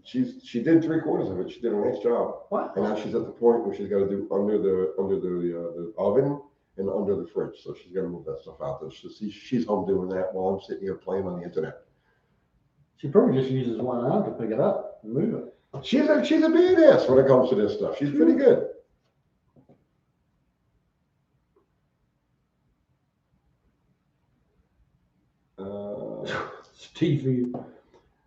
She did 3/4 of it. She did a nice job. Wow. And now she's at the point where she's got to do under the oven and under the fridge. So she's got to move that stuff out there. So she's home doing that while I'm sitting here playing on the internet. She probably just uses one arm to pick it up and move it. She's a badass when it comes to this stuff. She's pretty good.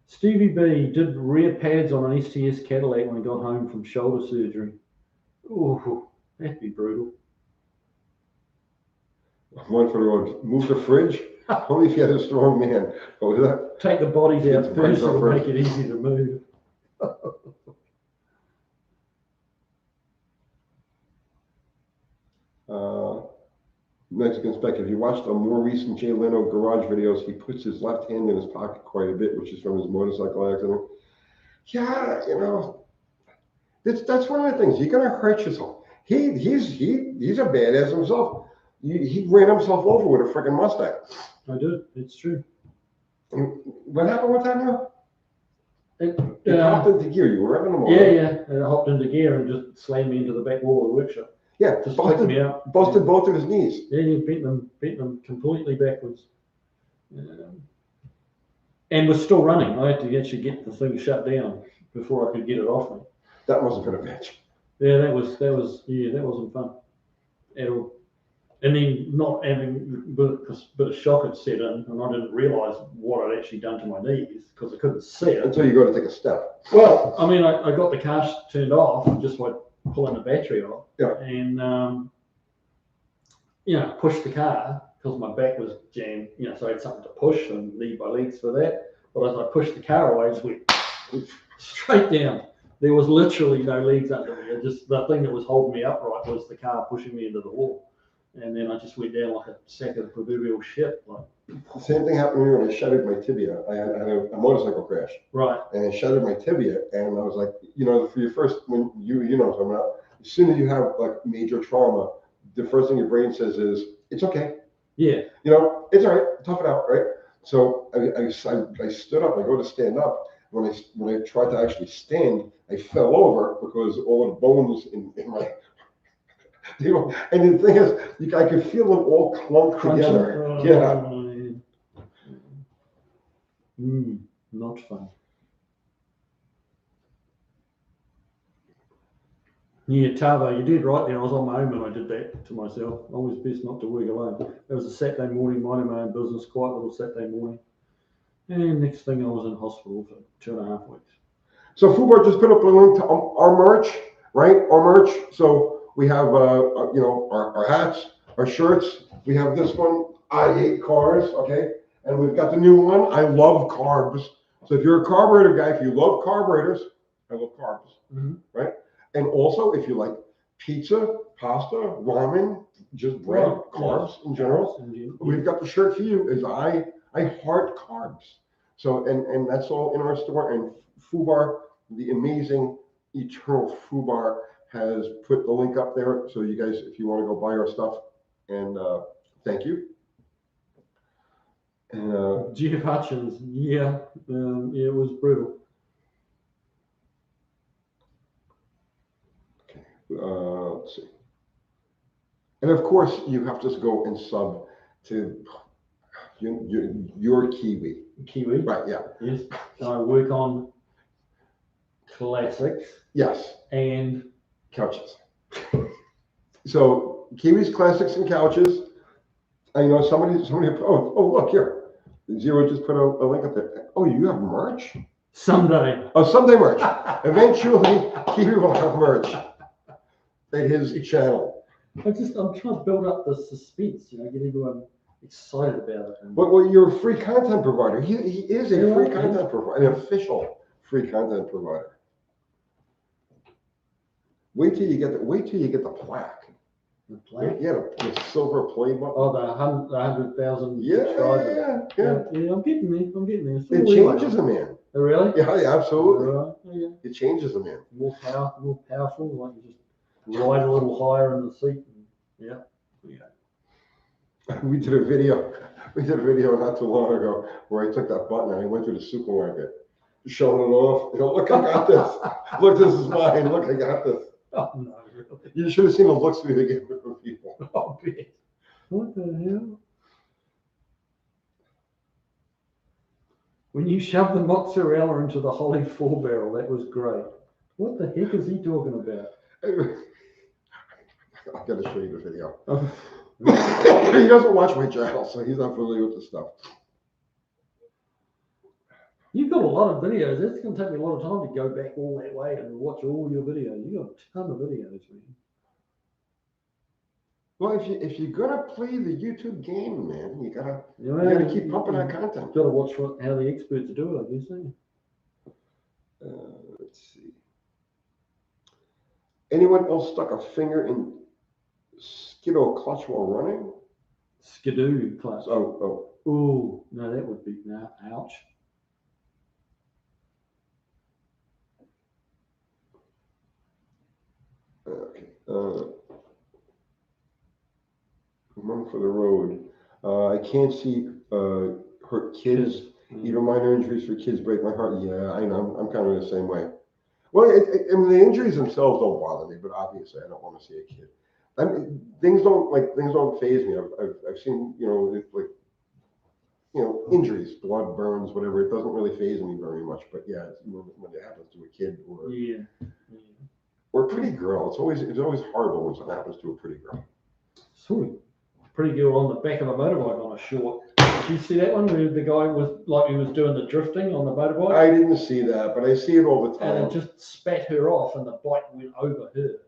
Stevie B did rear pads on an STS Cadillac when he got home from shoulder surgery. Ooh, that'd be brutal. One for the road. Move the fridge. Only if you had a strong man. Oh, is that? Take the bodies out the first, bodies out it'll first. make it easy to move. Mexican Spec, if you watched the more recent Jay Leno garage videos, he puts his left hand in his pocket quite a bit, which is from his motorcycle accident. Yeah, that's one of the things. You're gonna hurt yourself. He's a badass himself. He ran himself over with a freaking Mustang. I do. It's true. What happened with that now? It hopped into gear. You were revving them all. Yeah. I hopped into gear and just slammed me into the back wall of the workshop. Yeah, Just took me out. Busted both of his knees. Yeah, he bent them completely backwards. And was still running. I had to actually get the thing shut down before I could get it off me. That wasn't gonna bitch. Yeah, that wasn't fun at all. And then not having, but a shock had set in, and I didn't realise what I'd actually done to my knees because I couldn't see it. Until you go to take a step. Well, I mean, I got the car turned off just by pulling the battery off. Yeah. And pushed the car, because my back was jammed, so I had something to push and need my legs for that. But as I pushed the car away, I just went straight down. There was literally no legs under me. Just the thing that was holding me upright was the car pushing me into the wall. And then I just went down like a sack of proverbial shit. The same thing happened to me when I shattered my tibia. I had a motorcycle crash. Right. And I shattered my tibia, and I was like, for your first, when you know what I'm talking about, as soon as you have like major trauma, the first thing your brain says is, it's okay. Yeah. It's all right, tough it out, right? So I stood up, I go to stand up. When I tried to actually stand, I fell over because all the bones in my, and the thing is, I could feel them all clumped together. Not fun. Yeah, Tavo, you did right there. I was on my own when I did that to myself. Always best not to work alone. It was a Saturday morning, minding my own business, quiet little Saturday morning. And next thing I was in hospital for 2.5 weeks. So Fubar just put up a link to our merch, right? Our merch. So we have, our hats, our shirts. We have this one, I hate cars, okay? And we've got the new one, I love carbs. So if you're a carburetor guy, if you love carburetors, I love carbs, right? And also, if you like pizza, pasta, ramen, just bread, carbs in general, we've got the shirt for you. Is I heart carbs. So and that's all in our store. And Fubar, the amazing eternal Fubar, has put the link up there. So you guys, if you want to go buy our stuff, and thank you. And Jeff Hutchins, yeah, it was brutal. Let's see. And of course, you have to just go and sub to your KIWI. KIWI? Right, yeah. Yes. I work on classics. Yes. And couches. So KIWI's classics and couches. I know somebody, oh, look here. Zero just put a link up there. Oh, you have merch? Someday. Oh, someday merch. Eventually, KIWI will have merch at his channel. I'm trying to build up the suspense, get everyone excited about it. Well, you're a free content provider. He is a free content provider, an official free content provider. Wait till you get the plaque. The plaque? Yeah, the silver play button. Oh, the 100,000 subscribers. Yeah, I'm getting there. It changes a man. Oh, really? Yeah, absolutely. Yeah. It changes a man. More powerful, like you just ride a little higher in the seat. Yeah. We did a video not too long ago where I took that button and I went to the supermarket, showing it off. Look, I got this. Look, this is mine. Look, I got this. Oh, no, really? You should have seen the looks we were getting from people. Oh, bitch. What the hell? When you shoved the mozzarella into the Holly 4-barrel, that was great. What the heck is he talking about? I've got to show you the video. He doesn't watch my channel, so he's not familiar with the stuff. You've got a lot of videos. It's going to take me a lot of time to go back all that way and watch all your videos. You've got a ton of videos, man. Well, if you're gonna play the YouTube game, man, you gotta keep pumping that content. You've got to watch how the experts do it, I guess. Let's see. Anyone else stuck a finger in skidoo clutch while running? Skidoo clutch. Oh. Ooh, no, that would be ouch. Okay. Run for the road. I can't see hurt kids. Even minor injuries for kids break my heart. Yeah, I know. I'm kind of the same way. Well, I mean, the injuries themselves don't bother me, but obviously I don't want to see a kid. I mean, things don't faze me. I've seen injuries, blood, burns, whatever. It doesn't really faze me very much. But yeah, when it happens to a kid or a pretty girl, it's always horrible when something happens to a pretty girl. Sweet. Pretty girl on the back of a motorbike on a short. Did you see that one where the guy was he was doing the drifting on the motorbike? I didn't see that, but I see it all the time. And it just spat her off and the bike went over her.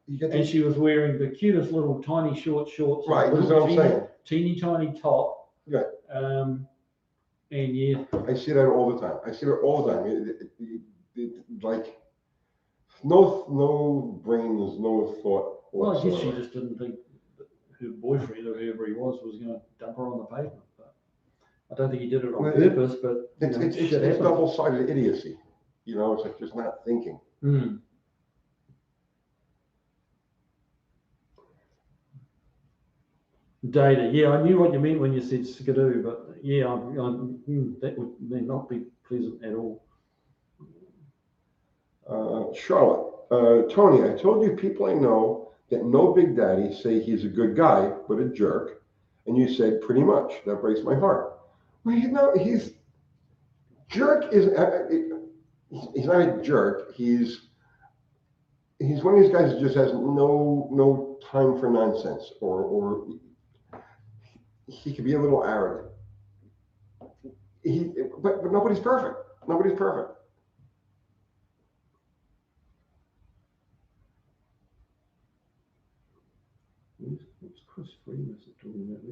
You get And she was wearing the cutest little tiny short shorts. right. That's little what I'm saying. Teeny tiny top. Yeah. And yeah. I see that all the time. I see that all the time. Like no brains, no thought Well, I guess she whatsoever. just didn't think that her boyfriend or whoever he was going to dump her on the pavement. But I don't think he did it on purpose. But it's double-sided idiocy. You know, it's like just not thinking. Hmm. Data, yeah, I knew what you meant when you said skidoo, but yeah, that would not be pleasant at all. Charlotte, Tony, I told you people I know that know Big Daddy say he's a good guy, but a jerk, and you said pretty much. That breaks my heart. Well, you know, jerk is he's not a jerk. He's one of these guys that just has no time for nonsense, or he could be a little arrogant. But nobody's perfect. Nobody's perfect. What's Chris Freeman talking about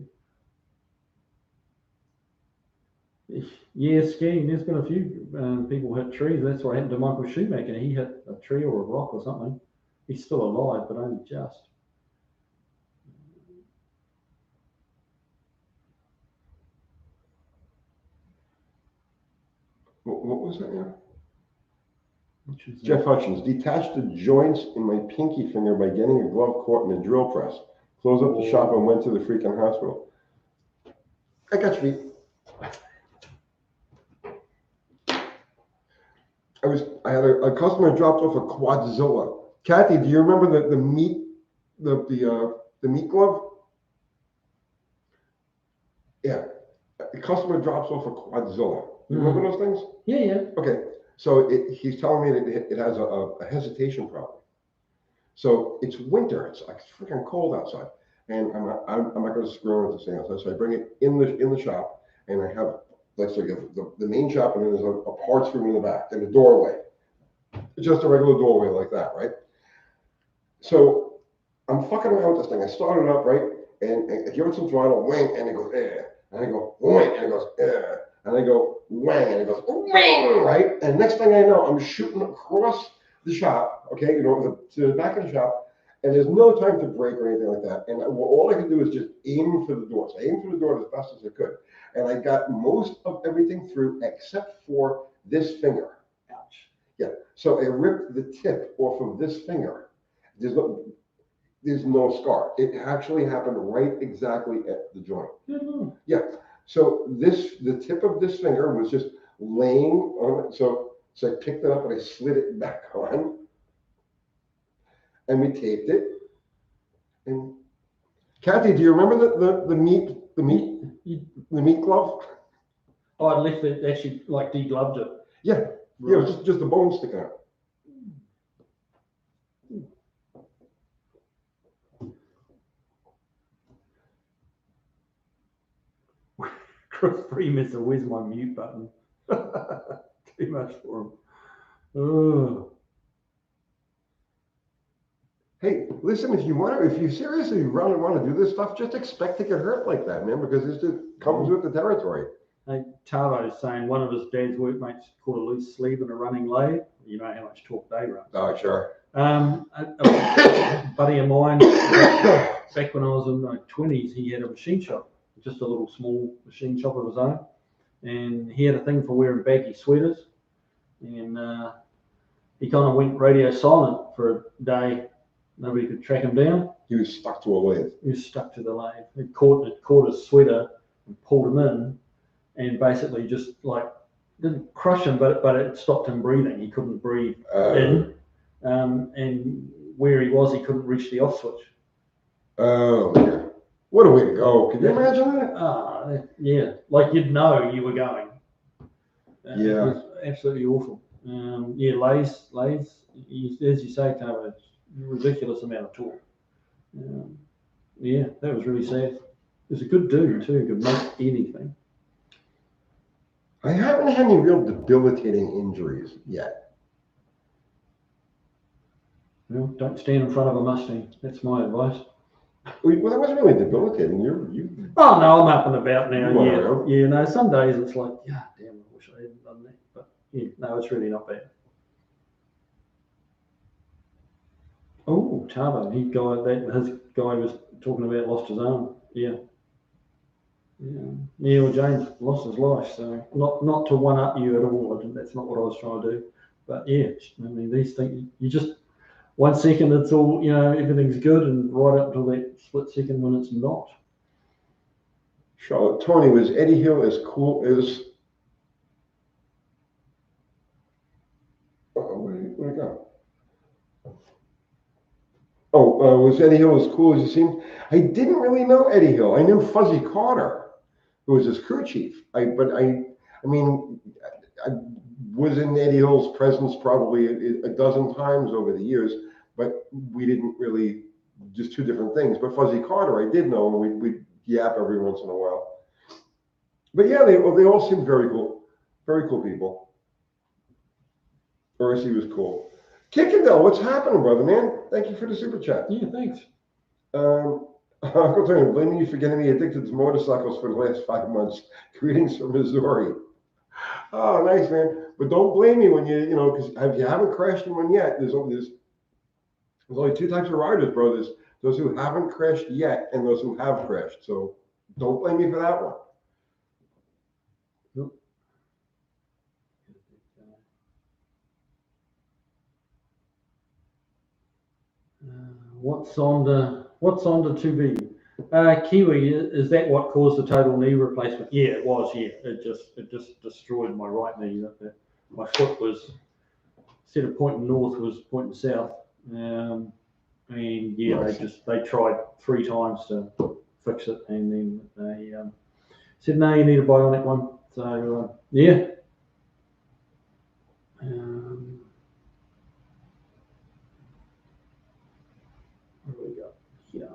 there? Yeah, skiing. There's been a few people hit trees. That's what happened to Michael Schumacher. He hit a tree or a rock or something. He's still alive, but only just. What was that now? Jeff Hutchins, detached the joints in my pinky finger by getting a glove caught in a drill press. Closed up the shop and went to the freaking hospital. I got you beat. I had a customer dropped off a Quadzilla. Kathy, do you remember the meat glove? Yeah. The customer drops off a Quadzilla. You remember those things? Yeah. Okay. So he's telling me that it has a hesitation problem. So it's winter. It's like freaking cold outside, and I'm not going to screw around with this thing outside. So I bring it in the shop, and I have the main shop, and then there's a parts room in the back, and a doorway. It's just a regular doorway like that, right? So I'm fucking around with this thing. I started up, right, and I give it some throttle, wing, and it goes, and I go, wing, and it goes, and I go, wang, and it goes, wing, right? And next thing I know, I'm shooting across the shop, okay, to the back of the shop, and there's no time to brake or anything like that. And all I could do is just aim for the door. So I aimed for the door as fast as I could. And I got most of everything through except for this finger. Ouch. Yeah. So I ripped the tip off of this finger. There's no scar. It actually happened right exactly at the joint. Mm-hmm. Yeah. So the tip of this finger was just laying on it. So I picked it up and I slid it back on, and we taped it. And Kathy, do you remember the meat glove? Oh, I left it, actually, like degloved it. Yeah. Right. Yeah, it was just the bone sticking out. Chris Freeman said, "Where's my mute button?" Too much for him. Oh. Hey, listen, if you seriously want to do this stuff, just expect to get hurt like that, man, because it just comes with the territory. Hey, Tavo's saying one of his dad's workmates caught a loose sleeve in a running lathe. You know how much torque they run. Oh, sure. A buddy of mine, back when I was in my 20s, he had a machine shop, just a little small machine shop of his own. And he had a thing for wearing baggy sweaters. And he kind of went radio silent for a day. Nobody could track him down. He was stuck to a lathe. He was stuck to the lathe. It caught his sweater and pulled him in, and basically just like didn't crush him, but it stopped him breathing. He couldn't breathe in, and where he was, he couldn't reach the off switch. Oh, yeah. What a way to go! Can you imagine that? Yeah, like you'd know you were going. Yeah, it was absolutely awful. Lathes, as you say, Tavo, ridiculous amount of torque. That was really sad. He was a good dude too, could make anything. I haven't had any real debilitating injuries yet. Well, don't stand in front of a Mustang. That's my advice. Well, that wasn't really debilitating. You Oh no, I'm up and about now. You went Yeah, around. yeah. No, some days it's like, yeah, damn, I wish I hadn't done that. But yeah, no, it's really not bad. Oh, Tabo, his guy was talking about lost his arm. Yeah. Yeah, well, James lost his life, so not to one up you at all. That's not what I was trying to do. But yeah, I mean, these things, you just 1 second it's all, everything's good, and right up until that split second when it's not. Charlotte Tony, was Eddie Hill as cool as? Where'd it go? Oh, was Eddie Hill as cool as he seemed? I didn't really know Eddie Hill. I knew Fuzzy Carter, who was his crew chief. I mean, I was in Eddie Hill's presence probably a dozen times over the years, but we didn't really, just two different things. But Fuzzy Carter, I did know, and we'd yap every once in a while. But yeah, they all seemed very cool people. Or he was cool. Kickendell, what's happening, brother, man? Thank you for the super chat. Yeah, thanks. Uncle Tony, blaming you for getting me addicted to motorcycles for the last 5 months. Greetings from Missouri. Oh, nice, man. But don't blame me when because if you haven't crashed in one yet, there's only two types of riders, bro. There's those who haven't crashed yet and those who have crashed. So don't blame me for that one. What's on the 2B? KIWI, is that what caused the total knee replacement? Yeah, it was. Yeah, it just destroyed my right knee. My foot was, instead of pointing north, was pointing south. And yeah, nice. they tried 3 times to fix it, and then they said, no, you need a bionic one. So yeah. What do we got here?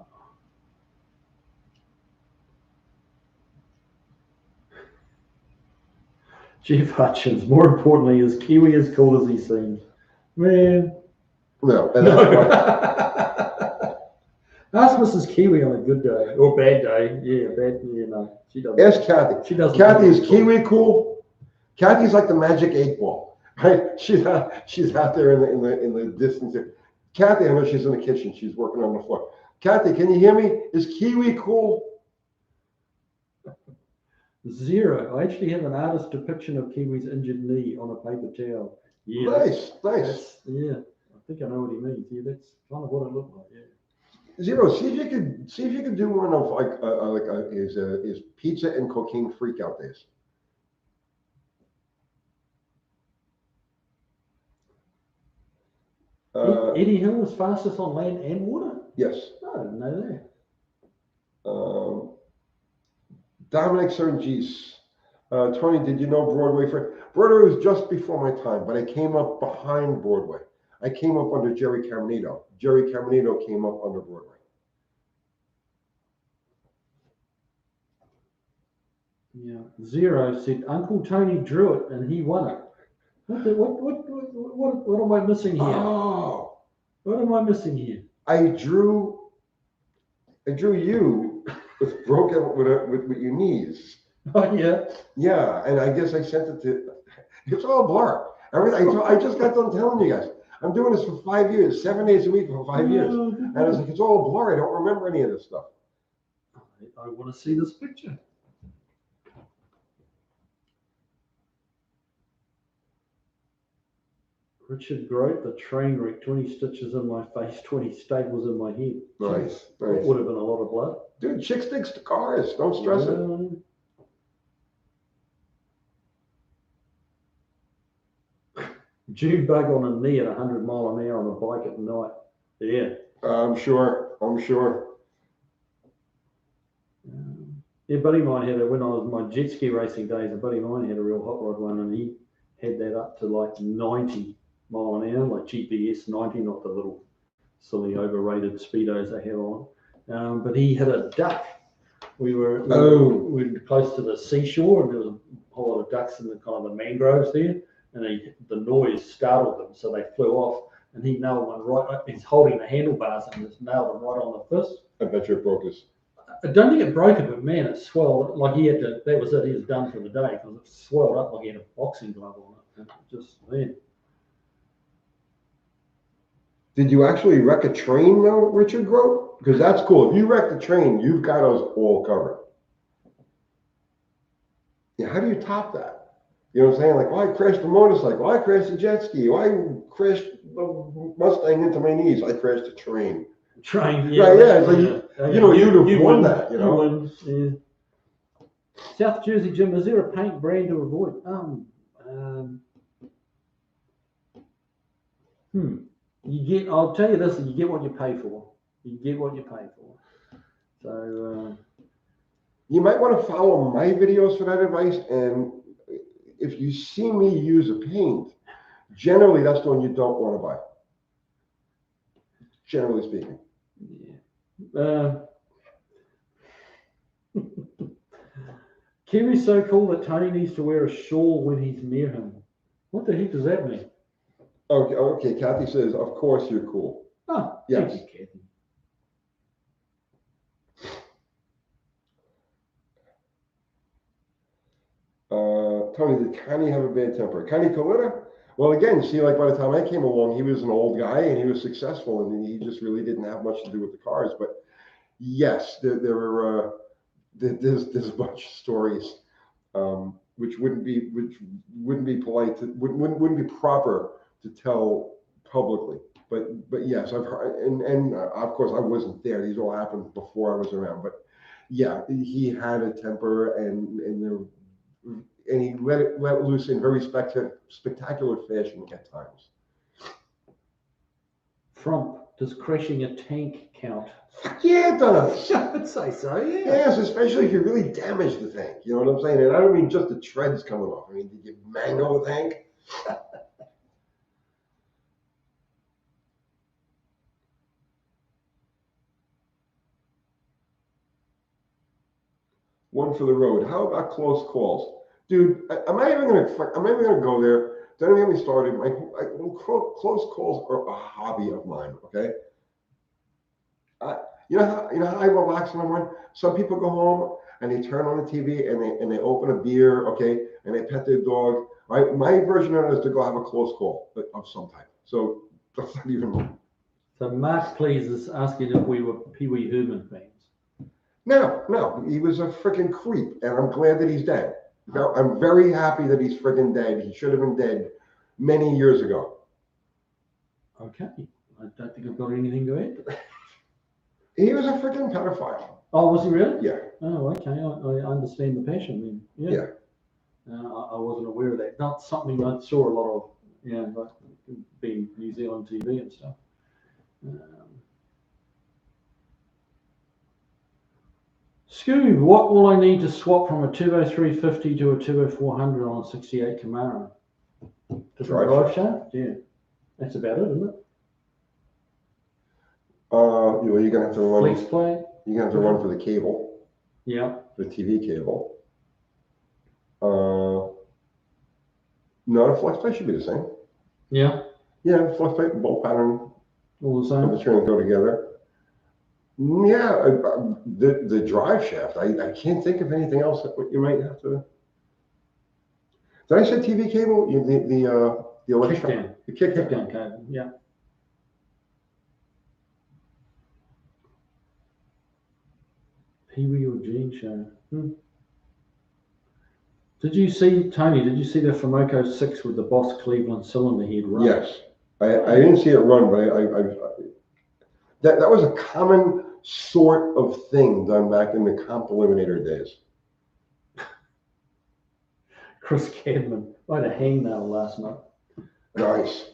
Jeff Hutchins. More importantly, is KIWI as cool as he seems? Man. No. Ask Mrs. KIWI on a good day or bad day. Yeah, bad. Yeah, no, she doesn't. Ask Kathy. She doesn't. Kathy, is KIWI cool? Kathy's like the magic 8 ball, right? She's out there in the distance. Kathy, I know she's in the kitchen. She's working on the floor. Kathy, can you hear me? Is KIWI cool? 0. I actually have an artist depiction of KIWI's injured knee on a paper towel. Yeah, nice. Yeah, I think I know what he means. Yeah, that's kind of what it looked like. Yeah. 0. See if you could do one of his pizza and cocaine freakout days. Eddie Hill was fastest on land and water? Yes. I didn't know that. Dominic Sergis. Tony, did you know Broadway? Broadway was just before my time, but I came up behind Broadway. I came up under Jerry Caminito. Jerry Caminito came up under Broadway. Yeah. 0 said Uncle Tony drew it and he won it. What am I missing here? Oh, what am I missing here? I drew you with broken with your knees. Oh yeah. Yeah, and I guess I sent it to. It's all a blur. I just got done telling you guys. I'm doing this for 5 years, 7 days a week for 5 years, and I was like, it's all a blur. I don't remember any of this stuff. I want to see this picture. Richard Grote, the train wreck, 20 stitches in my face, 20 staples in my head. Nice. That would have been a lot of blood. Dude, chick sticks to cars. Don't stress it. June bug on a knee at 100 miles an hour on a bike at night. Yeah. I'm sure. Yeah, buddy of mine had it when I was in my jet ski racing days. A buddy of mine had a real hot rod one, and he had that up to like 90 mile an hour, like GPS 90, not the little silly overrated speedos they have on. But he hit a duck. We were close to the seashore, and there was a whole lot of ducks in the kind of the mangroves there, and the noise startled them, so they flew off. and he nailed one right. He's holding the handlebars and just nailed it right on the fist. I bet you it broke his. I don't think it broke it, but man, it swelled. Like he had to. That was it. He was done for the day because it swelled up like he had a boxing glove on it. And just man. Did you actually wreck a train though, Richard Grote? Because that's cool. If you wreck the train, you've got us all covered. Yeah, how do you top that? You know what I'm saying? Like, I crashed the motorcycle. I crashed the jet ski. I crashed the Mustang into my knees. I crashed a train. Train, yeah. Right, yeah. It's like, you'd have won that, you know? Yeah. South Jersey Jim, is there a paint brand to avoid? I'll tell you this, you get what you pay for. You get what you pay for. So you might want to follow my videos for that advice. And if you see me use a paint, generally that's the one you don't want to buy. Generally speaking. Yeah. Kiwi's so cool that Tony needs to wear a shawl when he's near him. What the heck does that mean? Okay. Kathy says, of course you're cool. Oh, yes. Thank you, Kathy. Tony, did Connie have a bad temper? Connie Coletta? Well, again, see, like by the time I came along, he was an old guy and he was successful, and he just really didn't have much to do with the cars. But yes, there's a bunch of stories which wouldn't be polite, wouldn't be proper to tell publicly. But yes, I've heard, and of course I wasn't there. These all happened before I was around. But yeah, he had a temper, and he let it loose in very spectacular fashion at times. Frump, does crashing a tank count? Yeah, it does. I would say so, yeah. Yes, especially if you really damage the tank. You know what I'm saying? And I don't mean just the treads coming off. I mean, did you mangle the tank? One for the road. How about close calls? Dude, am I even gonna go there? Don't even get me started. Close calls are a hobby of mine. Okay. You know how I relax when I'm on. Some people go home and they turn on the TV and they open a beer, okay, and they pet their dog. Right. My version of it is to go have a close call of some type. So that's not even. So Mark, please, is asking if we were Pee Wee Herman fans. No, he was a freaking creep, and I'm glad that he's dead. I'm very happy that he's freaking dead. He should have been dead many years ago. Okay, I don't think I've got anything to add. He was a freaking pedophile. Oh, was he really? Yeah. Oh, okay. I understand the passion then. Yeah. I wasn't aware of that. Not something I saw a lot of. Yeah, like being New Zealand TV and stuff. Scoob, what will I need to swap from a Turbo 350 to a Turbo 400 on a 68 Camaro? Drive shaft? Yeah. That's about it, isn't it? You're gonna have to run. Flex plate? You're gonna have to run for the cable. Yeah. The TV cable. No, the flex plate should be the same. Yeah. Yeah, flex plate and bolt pattern. All the same. The train go together. Yeah, the drive shaft. I can't think of anything else that you might have to. Did I say TV cable? The electric. The kickdown cable. Yeah. Pee Wee or Gene show. Did you see, Tony? Did you see the Fomoco 6 with the Boss Cleveland cylinder head run? Yes, I didn't see it run, but that was a common sort of thing done back in the comp eliminator days. Chris Cadman, I had a hangnail last night. Nice.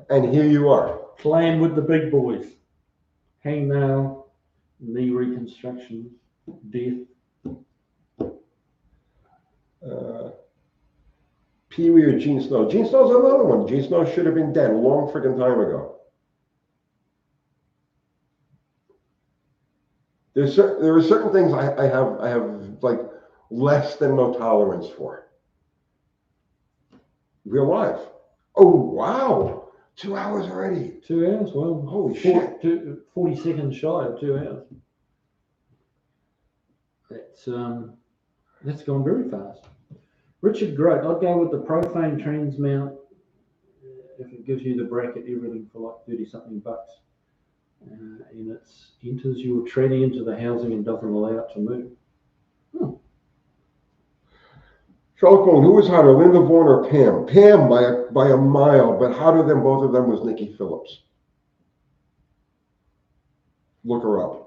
And here you are. Playing with the big boys. Hangnail, knee reconstruction, death. Pee Wee or Gene Snow? Gene Snow's another one. Gene Snow should have been dead a long freaking time ago. There are certain things I have like less than no tolerance for. Real life. Oh wow! 2 hours already. 2 hours. Well, Holy shit. 40 seconds shy of 2 hours. That's gone very fast. Richard Grote, I'd go with the profane trans mount if it gives you the bracket everything for like 30 something bucks. And it enters your tranny into the housing and doesn't allow it to move. Falcone, who was hotter, Linda Vaughn or Pam? Pam by a mile, but hotter than both of them was Nikki Phillips. Look her up.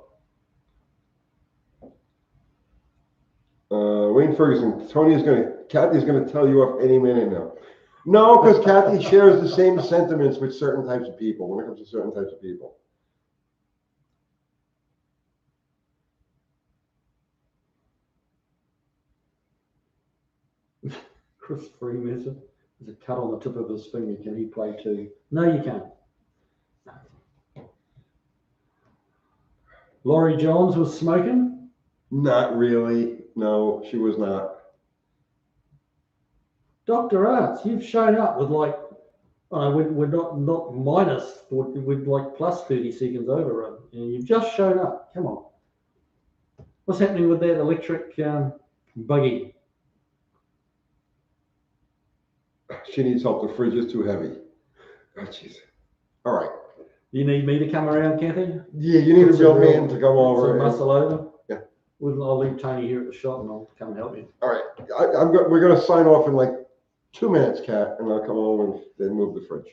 Wayne Ferguson, Kathy's gonna tell you off any minute now. No, because Kathy shares the same sentiments with certain types of people when it comes to certain types of people. Chris Freemason, there's a cut on the tip of his finger. Can he play too? No, you can't. Laurie Johns was smoking? Not really. No, she was not. Dr. Arts, you've shown up with like, we're not minus 40, we're like plus 30 seconds overrun. And you've just shown up. Come on. What's happening with that electric buggy? She needs help. The fridge is too heavy. Oh, jeez. All right. You need me to come around, Kathy? Yeah, you need a real man to come over. Muscle over? Yeah. I'll leave Tony here at the shop and I'll come help you. All right. We're going to sign off in like 2 minutes, Kat, and I'll come over and then move the fridge.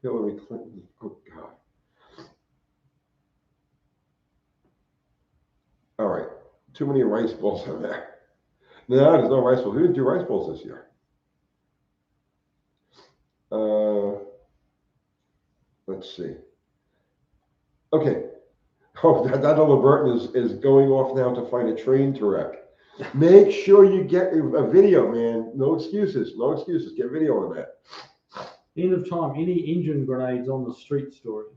Hillary Clinton. Oh, God. All right. Too many rice balls in there. No, there's no rice balls. We didn't do rice balls this year. Let's see. Okay. Oh, Donald Burton is going off now to find a train to wreck. Make sure you get a video, man. No excuses. No excuses. Get video of that. End of time. Any engine grenades on the street stories?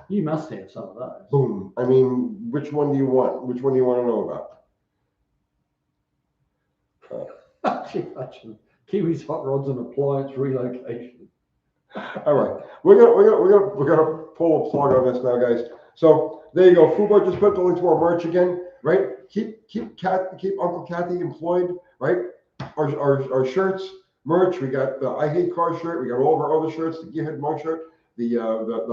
You must have some of those. Boom. I mean, which one do you want? Which one do you want to know about? Kiwi's hot rods and appliance relocation. All right, we're gonna pull a plug on this now, guys. So there you go. Fubar just put the link to our merch again, right? Keep Uncle Kathy employed, right? Our shirts, merch. We got the I Hate Carbs shirt. We got all of our other shirts. The Gearhead Mug shirt. The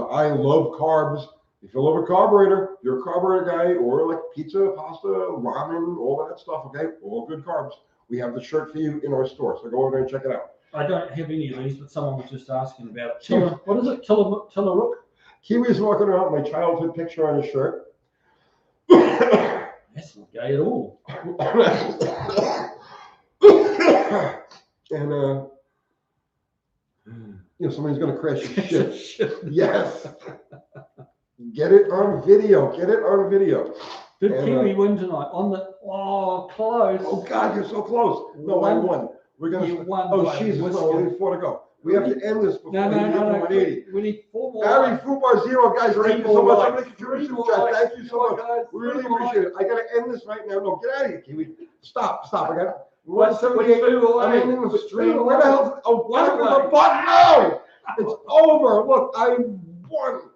I Love Carbs. If you love a carburetor, you're a carburetor guy, or like pizza, pasta, ramen, all that stuff. Okay, all good carbs. We have the shirt for you in our store. So go over there and check it out. I don't have any of these, but someone was just asking about it. What is it? Tillamook? Kiwi's walking around with my childhood picture on his shirt. That's not gay at all. And somebody's gonna crash your shit. Yes. Get it on video. Get it on video. Did Kiwi win tonight? Close. Oh God, you're so close. No, I won. We're gonna. You won. Oh Jesus! No, we need 4 to go. We have to end this before no. 180. We need 4 more. Barry Fubar 0, guys. Thank you so much. I'm gonna contribute to the chat. Likes. Thank you so much. Guys. We really appreciate it. I gotta end this right now. No, get out of here, Kiwi. Stop. I got 178. I'm ending the stream. Where the hell? Oh, what was the button? No! It's over. Look, I won.